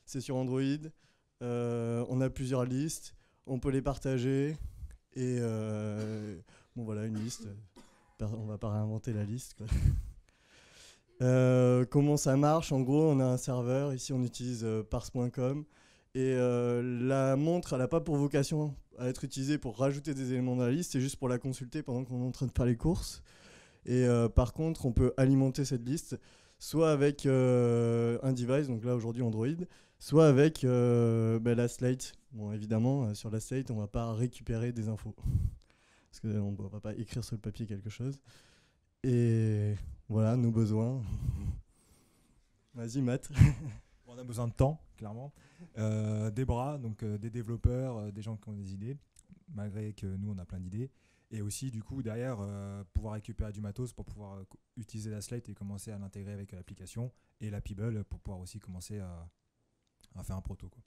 c'est sur Android, on a plusieurs listes, on peut les partager et bon voilà une liste, on va pas réinventer la liste quoi. Comment ça marche? En gros, on a un serveur, ici on utilise parse.com et la montre, elle n'a pas pour vocation à être utilisée pour rajouter des éléments dans la liste, c'est juste pour la consulter pendant qu'on est en train de faire les courses. Et par contre, on peut alimenter cette liste soit avec un device, donc là aujourd'hui Android, soit avec la Slate. Bon, évidemment, sur la Slate, on ne va pas récupérer des infos parce qu'on ne va pas écrire sur le papier quelque chose. Et voilà, nos besoins. Vas-y, Matt. On a besoin de temps, clairement. Des bras, donc des développeurs, des gens qui ont des idées, malgré que nous, on a plein d'idées. Et aussi, du coup, derrière, pouvoir récupérer du matos pour pouvoir utiliser la Slate et commencer à l'intégrer avec l'application, et la Peeble pour pouvoir aussi commencer à faire un proto, quoi.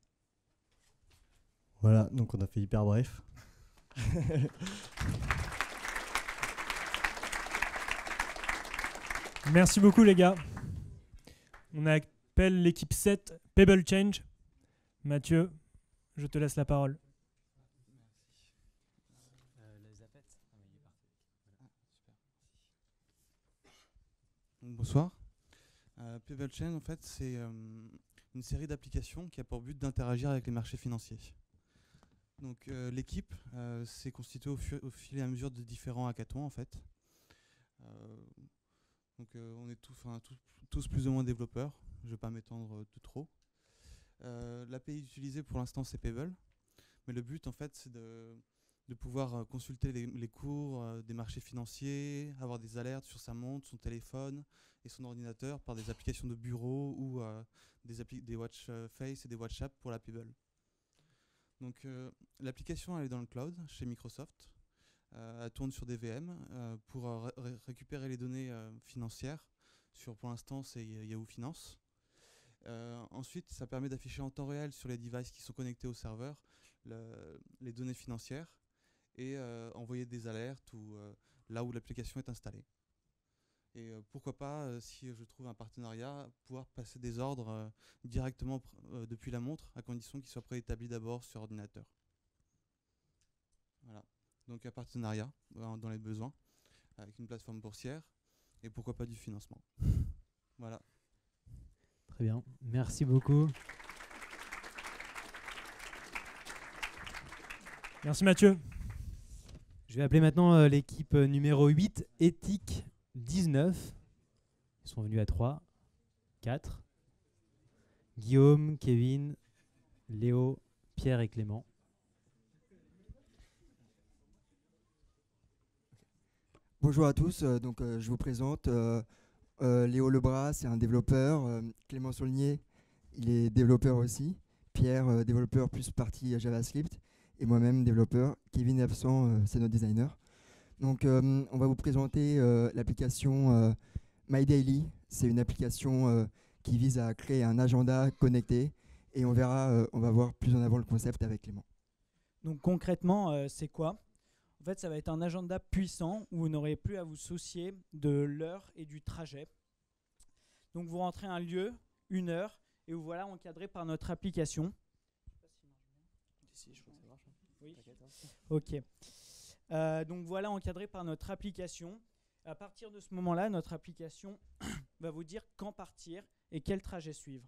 Voilà, donc on a fait hyper bref. Merci beaucoup les gars. On appelle l'équipe 7 Pebble Change. Mathieu, je te laisse la parole. Bonsoir. Pebble Chain, en fait, c'est une série d'applications qui a pour but d'interagir avec les marchés financiers. Donc l'équipe s'est constituée au fil et à mesure de différents hackathons, en fait. Donc on est tous plus ou moins développeurs. Je ne vais pas m'étendre de trop. L'API utilisée pour l'instant, c'est Pebble. Mais le but, en fait, c'est de pouvoir consulter les cours des marchés financiers, avoir des alertes sur sa montre, son téléphone et son ordinateur par des applications de bureau ou des watch face et des watch apps pour la Pebble. Donc l'application elle est dans le cloud chez Microsoft. Elle tourne sur des VM pour récupérer les données financières. Pour l'instant, c'est Yahoo Finance. Ensuite, ça permet d'afficher en temps réel sur les devices qui sont connectés au serveur les données financières et envoyer des alertes là où l'application est installée. Et pourquoi pas, si je trouve un partenariat, pouvoir passer des ordres directement depuis la montre, à condition qu'ils soient préétablis d'abord sur ordinateur. Voilà. Donc un partenariat dans les besoins, avec une plateforme boursière, et pourquoi pas du financement. Voilà. Très bien, merci beaucoup. Merci Mathieu. Je vais appeler maintenant l'équipe numéro 8, Éthique 19. Ils sont venus à 3, 4. Guillaume, Kevin, Léo, Pierre et Clément. Bonjour à tous, je vous présente Léo Lebras, c'est un développeur, Clément Saulnier, il est développeur aussi, Pierre, développeur plus partie JavaScript, et moi-même développeur, Kevin est absent, c'est notre designer. Donc on va vous présenter l'application My Daily, c'est une application qui vise à créer un agenda connecté, et on va voir plus en avant le concept avec Clément. Donc concrètement, c'est quoi ? En fait, ça va être un agenda puissant où vous n'aurez plus à vous soucier de l'heure et du trajet. Donc vous rentrez un lieu, une heure, et vous voilà encadré par notre application. Oui. Ok. Donc voilà encadré par notre application. À partir de ce moment-là, notre application va vous dire quand partir et quel trajet suivre.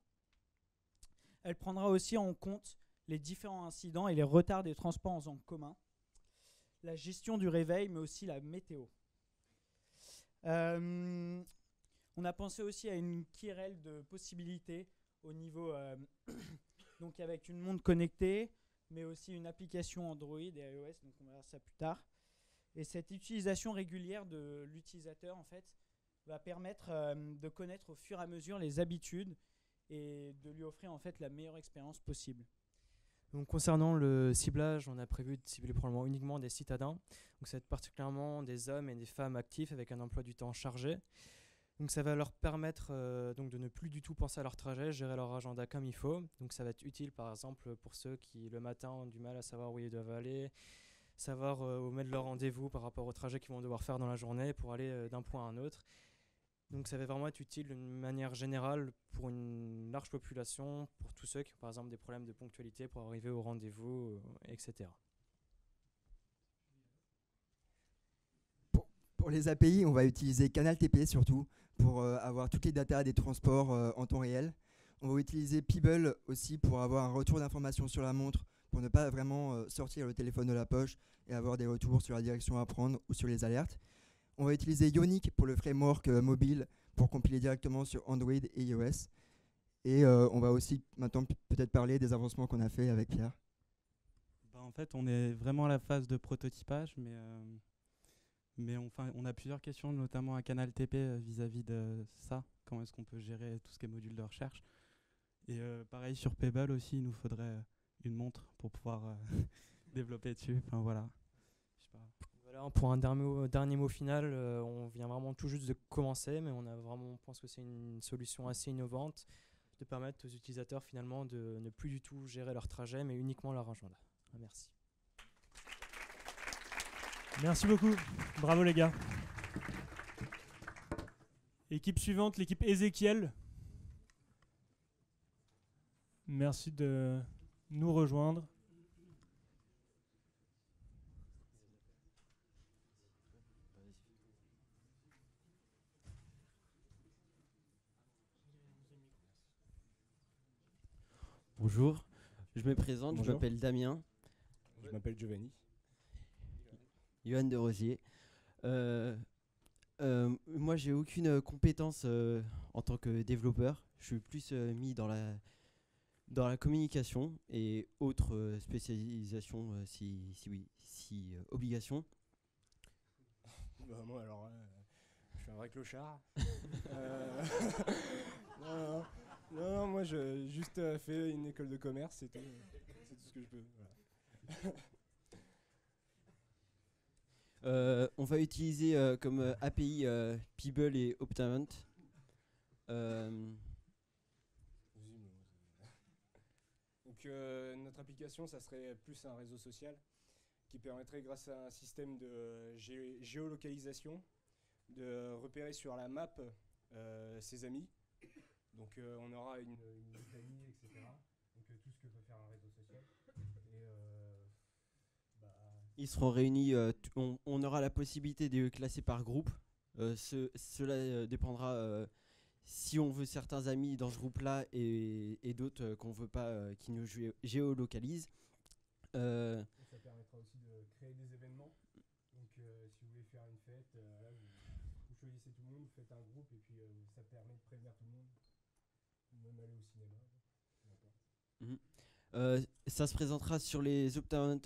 Elle prendra aussi en compte les différents incidents et les retards des transports en commun, la gestion du réveil, mais aussi la météo. On a pensé aussi à une querelle de possibilités au niveau, donc avec une montre connectée, mais aussi une application Android et iOS, donc on verra ça plus tard. Et cette utilisation régulière de l'utilisateur, en fait, va permettre de connaître au fur et à mesure les habitudes et de lui offrir en fait la meilleure expérience possible. Donc concernant le ciblage, on a prévu de cibler probablement uniquement des citadins. Donc ça va être particulièrement des hommes et des femmes actifs avec un emploi du temps chargé. Donc ça va leur permettre donc de ne plus du tout penser à leur trajet, gérer leur agenda comme il faut. Donc ça va être utile par exemple pour ceux qui le matin ont du mal à savoir où ils doivent aller, savoir où mettre leur rendez-vous par rapport au trajet qu'ils vont devoir faire dans la journée pour aller d'un point à un autre. Donc ça va vraiment être utile d'une manière générale pour une large population, pour tous ceux qui ont par exemple des problèmes de ponctualité pour arriver au rendez-vous, etc. Pour les API, on va utiliser CanalTP surtout pour avoir toutes les datas des transports en temps réel. On va utiliser Peeble aussi pour avoir un retour d'informations sur la montre, pour ne pas vraiment sortir le téléphone de la poche et avoir des retours sur la direction à prendre ou sur les alertes. On va utiliser Ionic pour le framework mobile pour compiler directement sur Android et iOS. Et on va aussi maintenant peut-être parler des avancements qu'on a fait avec Pierre. En fait, on est vraiment à la phase de prototypage, mais on a plusieurs questions, notamment à CanalTP vis-à-vis de ça. Comment est-ce qu'on peut gérer tout ce qui est module de recherche. Et pareil sur Pebble aussi, il nous faudrait une montre pour pouvoir développer dessus. Enfin voilà. Voilà, pour un dernier mot final, on vient vraiment tout juste de commencer, mais on pense que c'est une solution assez innovante de permettre aux utilisateurs finalement de ne plus du tout gérer leur trajet, mais uniquement leur agenda. Merci. Merci beaucoup. Bravo les gars. Équipe suivante, l'équipe Ezekiel. Merci de nous rejoindre. Bonjour, je me présente, Bonjour. je m'appelle Damien. Je m'appelle Giovanni. Johan de Rosier. Moi, j'ai aucune compétence en tant que développeur. Je suis plus mis dans la communication et autres spécialisations si obligation. Bah, moi, alors, je suis un vrai clochard. Non, moi, j'ai juste fait une école de commerce, c'est tout. C'est tout ce que je peux. Voilà. On va utiliser comme API People et Optavant. Donc notre application, ça serait plus un réseau social qui permettrait, grâce à un système de géolocalisation, de repérer sur la map ses amis. Donc on aura une liste d'amis, etc. Donc tout ce que peut faire un réseau social. Ils seront réunis, on aura la possibilité de les classer par groupe. Cela dépendra si on veut certains amis dans ce groupe-là et d'autres qu'on ne veut pas qui nous géolocalisent. Ça permettra aussi de créer des événements. Donc si vous voulez faire une fête, vous choisissez tout le monde, vous faites un groupe et puis ça permet de prévenir tout le monde. Même aller au cinéma. Ça se présentera sur les Optavant.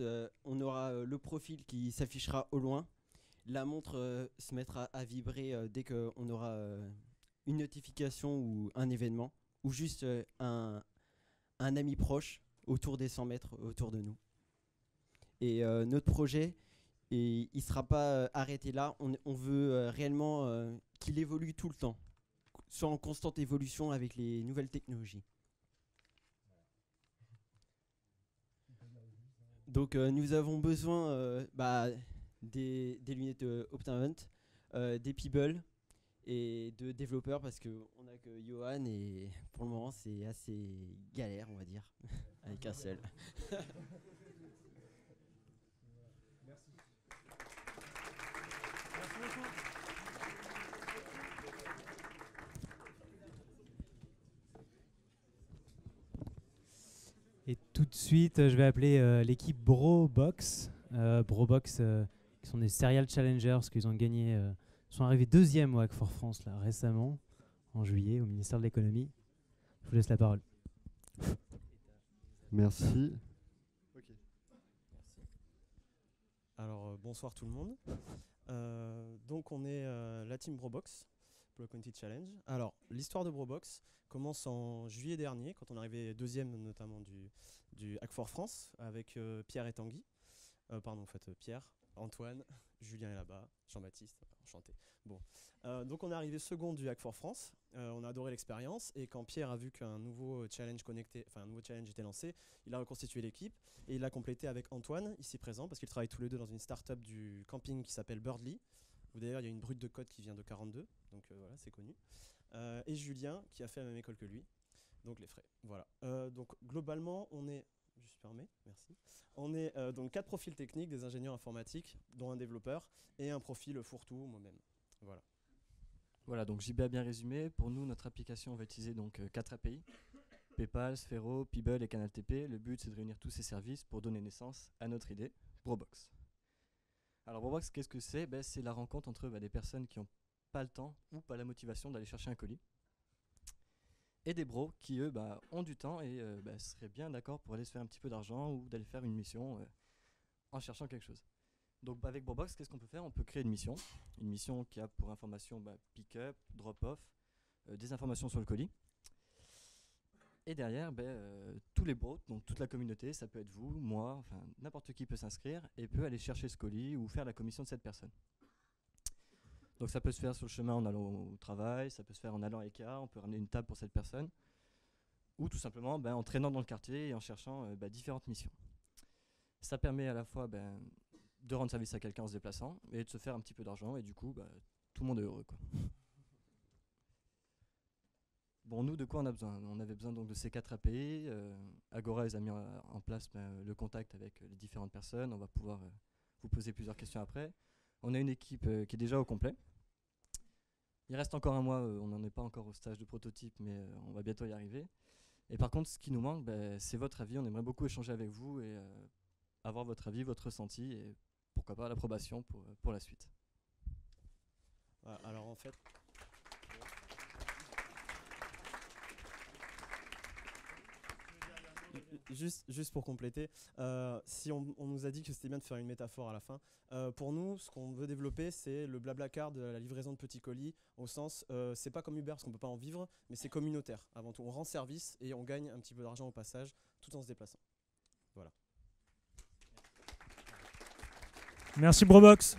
On aura le profil qui s'affichera au loin. La montre se mettra à vibrer dès qu'on aura une notification ou un événement, ou juste un ami proche autour des 100 mètres autour de nous. Et notre projet, il ne sera pas arrêté là. On veut réellement qu'il évolue tout le temps, soit en constante évolution avec les nouvelles technologies. Donc nous avons besoin des lunettes Optavant, des People et de développeurs parce qu'on n'a que Johan et pour le moment c'est assez galère on va dire avec un seul. Merci. Merci beaucoup. Et tout de suite, je vais appeler l'équipe Brobox. Brobox, qui sont des serial challengers, parce qu'ils ont gagné, sont arrivés deuxième au Hack for France là, récemment, en juillet, au ministère de l'économie. Je vous laisse la parole. Merci. Okay. Alors bonsoir tout le monde. Donc on est la team Brobox pour le Community Challenge. Alors l'histoire de Brobox commence en juillet dernier quand on est arrivé deuxième notamment du Hack for France avec Pierre et Tanguy. Pierre, Antoine, Julien est là-bas, Jean-Baptiste, enchanté. Bon, donc on est arrivé second du Hack for France, on a adoré l'expérience et quand Pierre a vu qu'un nouveau challenge était lancé, il a reconstitué l'équipe et il l'a complété avec Antoine, ici présent, parce qu'ils travaillent tous les deux dans une start-up du camping qui s'appelle Birdly, où d'ailleurs il y a une brute de code qui vient de 42, donc voilà, c'est connu. Et Julien qui a fait la même école que lui, donc les frais. Voilà. Donc globalement, on est... Juste fermé, merci. On est donc 4 profils techniques, des ingénieurs informatiques, dont un développeur, et un profil fourre-tout, moi-même. Voilà. Voilà, donc JB a bien résumé. Pour nous, notre application, on va utiliser donc 4 API. PayPal, Sphero, People et CanalTP. Le but, c'est de réunir tous ces services pour donner naissance à notre idée, Brobox. Alors Brobox, qu'est-ce que c'est? C'est la rencontre entre des personnes qui n'ont pas le temps ou pas la motivation d'aller chercher un colis. Et des bros qui, eux, ont du temps et seraient bien d'accord pour aller se faire un petit peu d'argent ou d'aller faire une mission en cherchant quelque chose. Donc avec Brobox, qu'est-ce qu'on peut faire? On peut créer une mission qui a pour information pick-up, drop-off, des informations sur le colis. Et derrière, tous les bros, donc toute la communauté, ça peut être vous, moi, enfin n'importe qui peut s'inscrire et peut aller chercher ce colis ou faire la commission de cette personne. Donc ça peut se faire sur le chemin en allant au travail, ça peut se faire en allant à Ikea, on peut ramener une table pour cette personne, ou tout simplement en traînant dans le quartier et en cherchant différentes missions. Ça permet à la fois de rendre service à quelqu'un en se déplaçant et de se faire un petit peu d'argent, et du coup tout le monde est heureux, quoi. Bon, nous, de quoi on a besoin? On avait besoin donc de ces 4 API. Agora a mis en place le contact avec les différentes personnes. On va pouvoir vous poser plusieurs questions après. On a une équipe qui est déjà au complet. Il reste encore un mois, on n'en est pas encore au stage de prototype, mais on va bientôt y arriver. Et par contre, ce qui nous manque, c'est votre avis. On aimerait beaucoup échanger avec vous et avoir votre avis, votre ressenti, et pourquoi pas l'approbation pour la suite. Alors en fait... Juste pour compléter, si on nous a dit que c'était bien de faire une métaphore à la fin, pour nous, ce qu'on veut développer, c'est le Blablacar de la livraison de petits colis, au sens, c'est pas comme Uber parce qu'on peut pas en vivre, mais c'est communautaire. Avant tout, on rend service et on gagne un petit peu d'argent au passage, tout en se déplaçant. Voilà. Merci Brobox.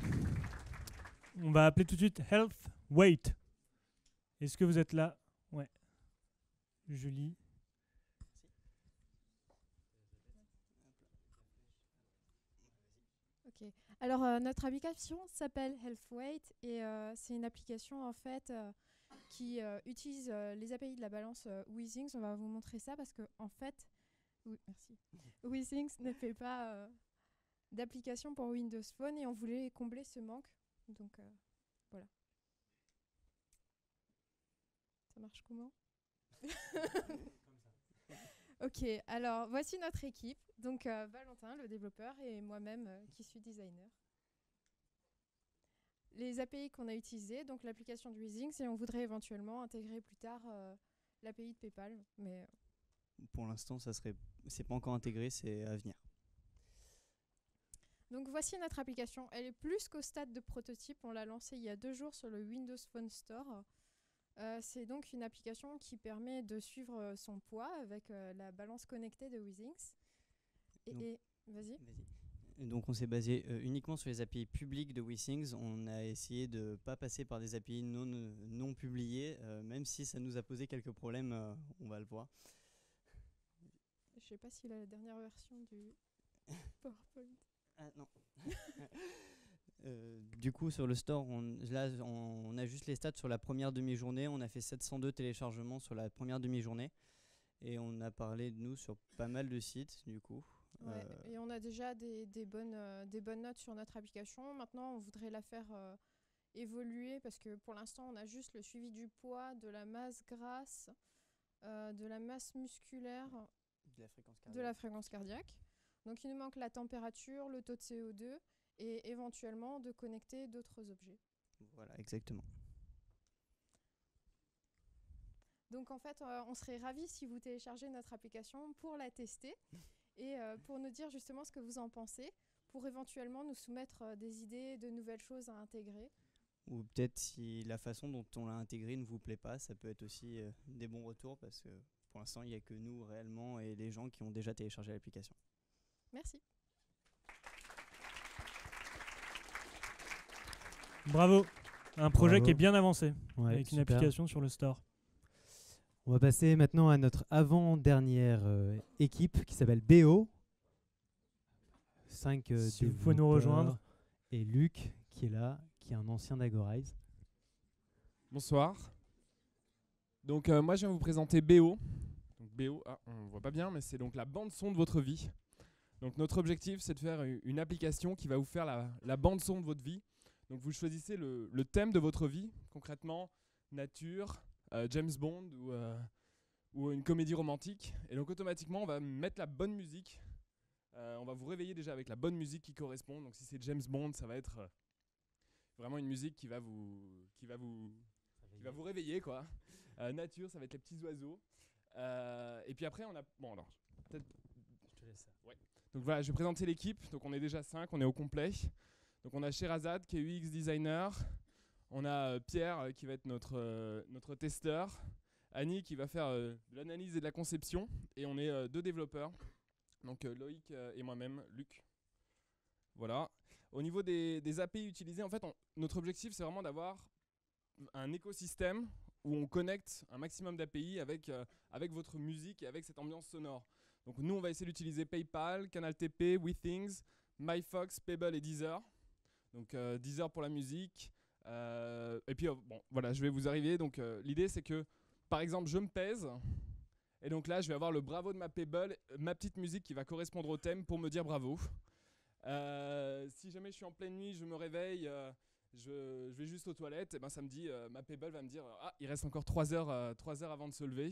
On va appeler tout de suite Health Weight. Est-ce que vous êtes là? Ouais. Julie. Ok. Alors notre application s'appelle Healthweight et c'est une application en fait qui utilise les API de la balance WeThings. On va vous montrer ça parce que en fait, oui, merci. WeThings ne fait pas d'application pour Windows Phone et on voulait combler ce manque. Donc voilà. Ça marche comment? Ok, alors voici notre équipe. Donc Valentin, le développeur, et moi-même qui suis designer. Les API qu'on a utilisées, donc l'application de WeThings, et on voudrait éventuellement intégrer plus tard l'API de PayPal. Mais pour l'instant, c'est pas encore intégré, c'est à venir. donc voici notre application. Elle est plus qu'au stade de prototype. On l'a lancée il y a 2 jours sur le Windows Phone Store. C'est donc une application qui permet de suivre son poids avec la balance connectée de WeThings. Et vas-y. Donc on s'est basé uniquement sur les API publiques de WeThings. On a essayé de ne pas passer par des API non publiées, même si ça nous a posé quelques problèmes, on va le voir. Je sais pas s'il a la dernière version du PowerPoint. Ah non. Du coup, sur le store, on a juste les stats sur la première demi-journée. On a fait 702 téléchargements sur la première demi-journée. Et on a parlé de nous sur pas mal de sites, du coup. Ouais, et on a déjà des bonnes notes sur notre application. Maintenant, on voudrait la faire évoluer parce que pour l'instant, on a juste le suivi du poids, de la masse grasse, de la masse musculaire, de la fréquence cardiaque. Donc, il nous manque la température, le taux de CO2 et éventuellement de connecter d'autres objets. Voilà, exactement. Donc, en fait, on serait ravis si vous téléchargez notre application pour la tester et pour nous dire justement ce que vous en pensez, pour éventuellement nous soumettre des idées, de nouvelles choses à intégrer. Ou peut-être si la façon dont on l'a intégré ne vous plaît pas, ça peut être aussi des bons retours parce que pour l'instant, il n'y a que nous réellement et les gens qui ont déjà téléchargé l'application. Merci. Bravo. Un projet qui est bien avancé, Ouais, avec une super. application sur le store. On va passer maintenant à notre avant-dernière équipe qui s'appelle BO. 5 Si vous pouvez nous rejoindre. Et Luc qui est là, qui est un ancien d'Agorize. Bonsoir. Donc moi je viens vous présenter BO. Donc BO, on ne voit pas bien, mais c'est donc la bande son de votre vie. Donc notre objectif c'est de faire une application qui va vous faire la bande son de votre vie. Donc vous choisissez le thème de votre vie, concrètement nature, James Bond ou une comédie romantique. Et donc automatiquement on va mettre la bonne musique. On va vous réveiller déjà avec la bonne musique qui correspond. Donc si c'est James Bond, ça va être vraiment une musique qui va vous réveiller quoi. Nature, ça va être les petits oiseaux. Et puis après on a alors peut-être. Je te laisse ça. Ouais. Donc voilà, je vais présenter l'équipe. Donc on est déjà 5, on est au complet. Donc on a Sherazade qui est UX designer. On a Pierre qui va être notre testeur. Annie qui va faire de l'analyse et de la conception. Et on est 2 développeurs, donc Loïc et moi-même, Luc. Voilà. Au niveau des API utilisées, en fait, notre objectif, c'est vraiment d'avoir un écosystème où on connecte un maximum d'API avec votre musique et avec cette ambiance sonore. Donc nous, on va essayer d'utiliser PayPal, CanalTP, WeThings, MyFox, Pebble et Deezer. Donc Deezer pour la musique. Et puis, bon, voilà, je vais vous arriver. Donc l'idée, c'est que, par exemple, je me pèse. Et donc là, je vais avoir le bravo de ma Pebble, ma petite musique qui va correspondre au thème pour me dire bravo. Si jamais je suis en pleine nuit, je me réveille, je vais juste aux toilettes, et ben ça me dit, ma Pebble va me dire ah, il reste encore 3 heures avant de se lever.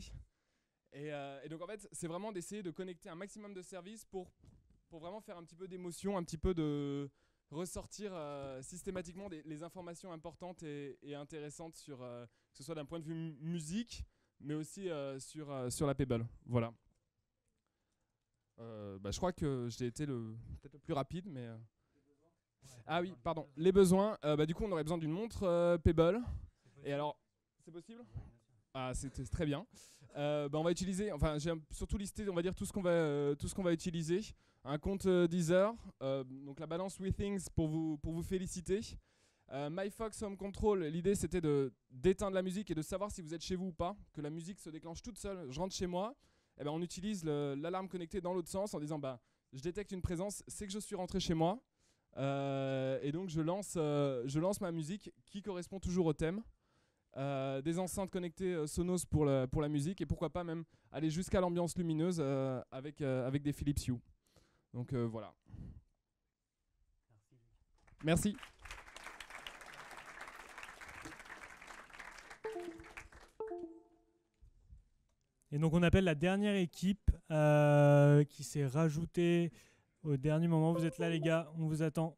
Et donc en fait, c'est vraiment d'essayer de connecter un maximum de services pour vraiment faire un petit peu d'émotion, un petit peu de ressortir systématiquement les informations importantes et intéressantes sur que ce soit d'un point de vue musique, mais aussi sur la Pebble. Voilà. Je crois que j'ai été peut-être le plus rapide, mais... Ah oui, pardon. Les besoins, du coup, on aurait besoin d'une montre Pebble. Et alors, c'est possible ? Ah, c'est très bien. On va utiliser, enfin, j'ai surtout listé, on va dire, tout ce qu'on va utiliser. Un compte Deezer, donc la balance WeThings pour vous féliciter. MyFox Home Control, l'idée c'était d'éteindre la musique et de savoir si vous êtes chez vous ou pas, que la musique se déclenche toute seule. Je rentre chez moi, et on utilise l'alarme connectée dans l'autre sens en disant je détecte une présence, c'est que je suis rentré chez moi. Et donc je lance ma musique qui correspond toujours au thème. Des enceintes connectées Sonos pour la musique, et pourquoi pas même aller jusqu'à l'ambiance lumineuse avec des Philips Hue. Donc voilà. Merci. Et donc on appelle la dernière équipe qui s'est rajoutée au dernier moment. Vous êtes là les gars, on vous attend.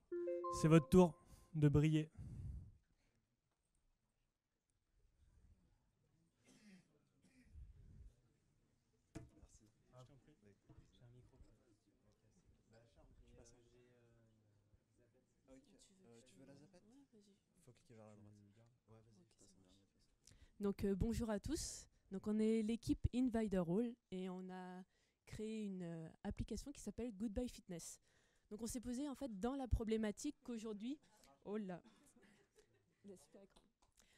C'est votre tour de briller. Donc bonjour à tous. Donc on est l'équipe InViderAll et on a créé une application qui s'appelle Goodbye Fitness. Donc on s'est posé en fait dans la problématique qu'aujourd'hui, oh là,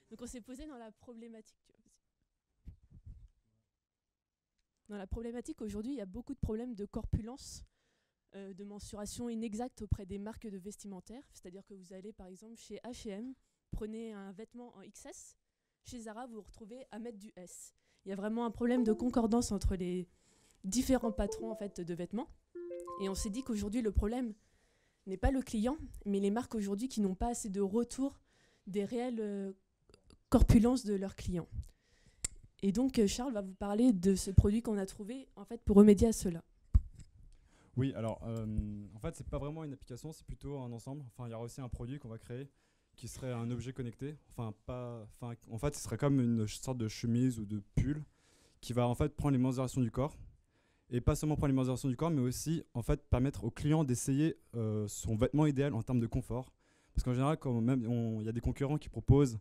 donc on s'est posé dans la problématique. Dans la problématique aujourd'hui, il y a beaucoup de problèmes de corpulence, de mensuration inexacte auprès des marques de vestimentaires. C'est-à-dire que vous allez par exemple chez H&M, prenez un vêtement en XS. Chez Zara, vous vous retrouvez à mettre du S. Il y a vraiment un problème de concordance entre les différents patrons en fait, de vêtements. Et on s'est dit qu'aujourd'hui, le problème n'est pas le client, mais les marques aujourd'hui qui n'ont pas assez de retour des réelles corpulences de leurs clients. Et donc, Charles va vous parler de ce produit qu'on a trouvé en fait, pour remédier à cela. Oui, alors, en fait, c'est pas vraiment une application, c'est plutôt un ensemble. Enfin, il y aura aussi un produit qu'on va créer qui serait un objet connecté. En fait, ce serait comme une sorte de chemise ou de pull qui va en fait prendre les mesurations du corps. Et pas seulement prendre les mesurations du corps, mais aussi en fait permettre au client d'essayer son vêtement idéal en termes de confort. Parce qu'en général, quand même, il y a des concurrents qui proposent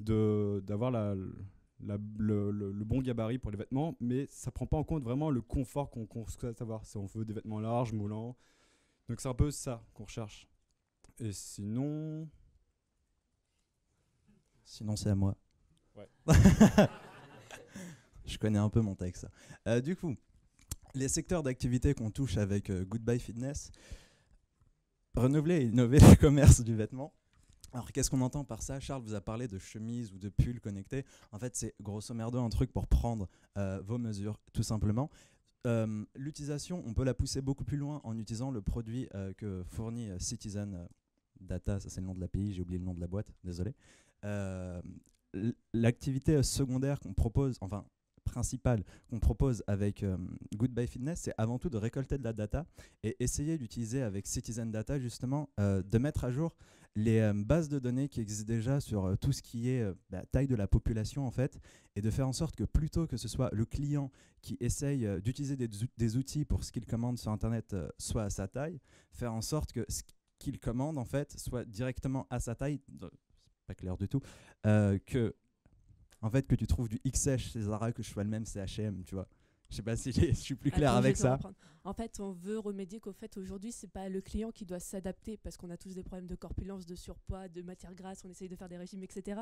d'avoir le bon gabarit pour les vêtements, mais ça prend pas en compte vraiment le confort qu'on souhaite avoir. Si on veut des vêtements larges, moulants. Donc c'est un peu ça qu'on recherche. Et sinon... Sinon, c'est à moi. Ouais. Je connais un peu mon texte. Du coup, les secteurs d'activité qu'on touche avec Goodbye Fitness, renouveler et innover le commerce du vêtement. Alors, qu'est-ce qu'on entend par ça ? Charles vous a parlé de chemise ou de pull connecté. En fait, c'est grosso merdo un truc pour prendre vos mesures, tout simplement. L'utilisation, on peut la pousser beaucoup plus loin en utilisant le produit que fournit Citizen Data. Ça, c'est le nom de l'API, j'ai oublié le nom de la boîte, désolé. L'activité secondaire qu'on propose, enfin principale qu'on propose avec Goodbye Fitness, c'est avant tout de récolter de la data et essayer d'utiliser avec Citizen Data justement de mettre à jour les bases de données qui existent déjà sur tout ce qui est la taille de la population en fait, et de faire en sorte que plutôt que ce soit le client qui essaye d'utiliser des outils pour ce qu'il commande sur Internet soit à sa taille, faire en sorte que ce qu'il commande en fait soit directement à sa taille. Pas clair du tout, que en fait, que tu trouves du XH chez Zara, que je sois le même c'est H&M, tu vois. Je sais pas si je suis plus clair avec ça. En fait, on veut remédier qu'au fait, aujourd'hui, c'est pas le client qui doit s'adapter parce qu'on a tous des problèmes de corpulence, de surpoids, de matière grasse, on essaye de faire des régimes, etc.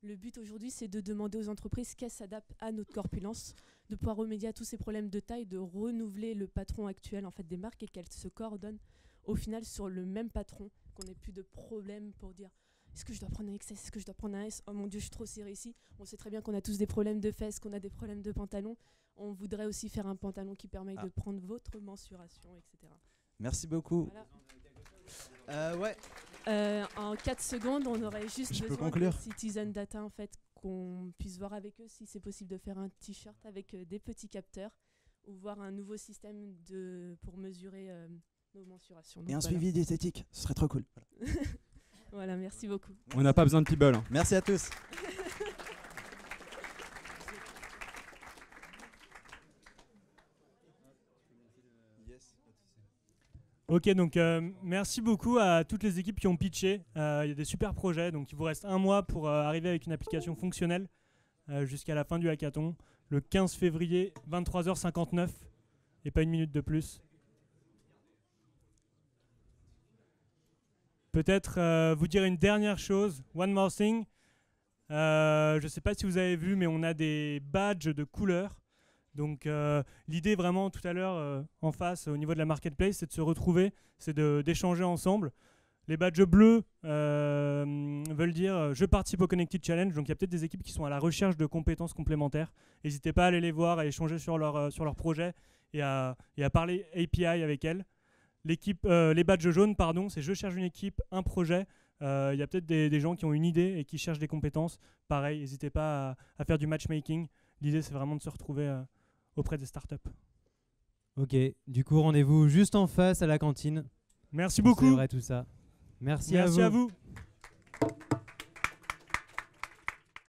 Le but aujourd'hui, c'est de demander aux entreprises qu'elles s'adaptent à notre corpulence, de pouvoir remédier à tous ces problèmes de taille, de renouveler le patron actuel en fait, des marques et qu'elles se coordonnent au final sur le même patron, qu'on n'ait plus de problème pour dire est-ce que je dois prendre un XS, est-ce que je dois prendre un S, oh mon Dieu, je suis trop serré ici. On sait très bien qu'on a tous des problèmes de fesses, qu'on a des problèmes de pantalon. On voudrait aussi faire un pantalon qui permet de prendre votre mensuration, etc. Merci beaucoup. Voilà. Ouais. En 4 secondes, on aurait juste Je peux besoin conclure. de Citizen Data, en fait, qu'on puisse voir avec eux si c'est possible de faire un t-shirt avec des petits capteurs ou voir un nouveau système pour mesurer nos mensurations. Donc, Et un voilà. suivi diététique, ce serait trop cool. Voilà, merci beaucoup. On n'a pas besoin de Peeble. Hein. Merci à tous. Ok, donc merci beaucoup à toutes les équipes qui ont pitché. Il y a des super projets, donc il vous reste un mois pour arriver avec une application fonctionnelle jusqu'à la fin du hackathon, le 15 février, 23h59, et pas une minute de plus. Peut-être vous dire une dernière chose, one more thing. Je ne sais pas si vous avez vu, mais on a des badges de couleurs. Donc l'idée vraiment tout à l'heure en face au niveau de la marketplace, c'est de se retrouver, c'est d'échanger ensemble. Les badges bleus veulent dire je participe au Connected Challenge, donc il y a peut-être des équipes qui sont à la recherche de compétences complémentaires. N'hésitez pas à aller les voir, à échanger sur leur projet et à parler API avec elles. Les badges jaunes, pardon, c'est je cherche une équipe, un projet. Il y a peut-être des gens qui ont une idée et qui cherchent des compétences. Pareil, n'hésitez pas à faire du matchmaking. L'idée, c'est vraiment de se retrouver auprès des startups. Ok, du coup, rendez-vous juste en face à la cantine. Merci beaucoup. Tout ça. Merci à vous.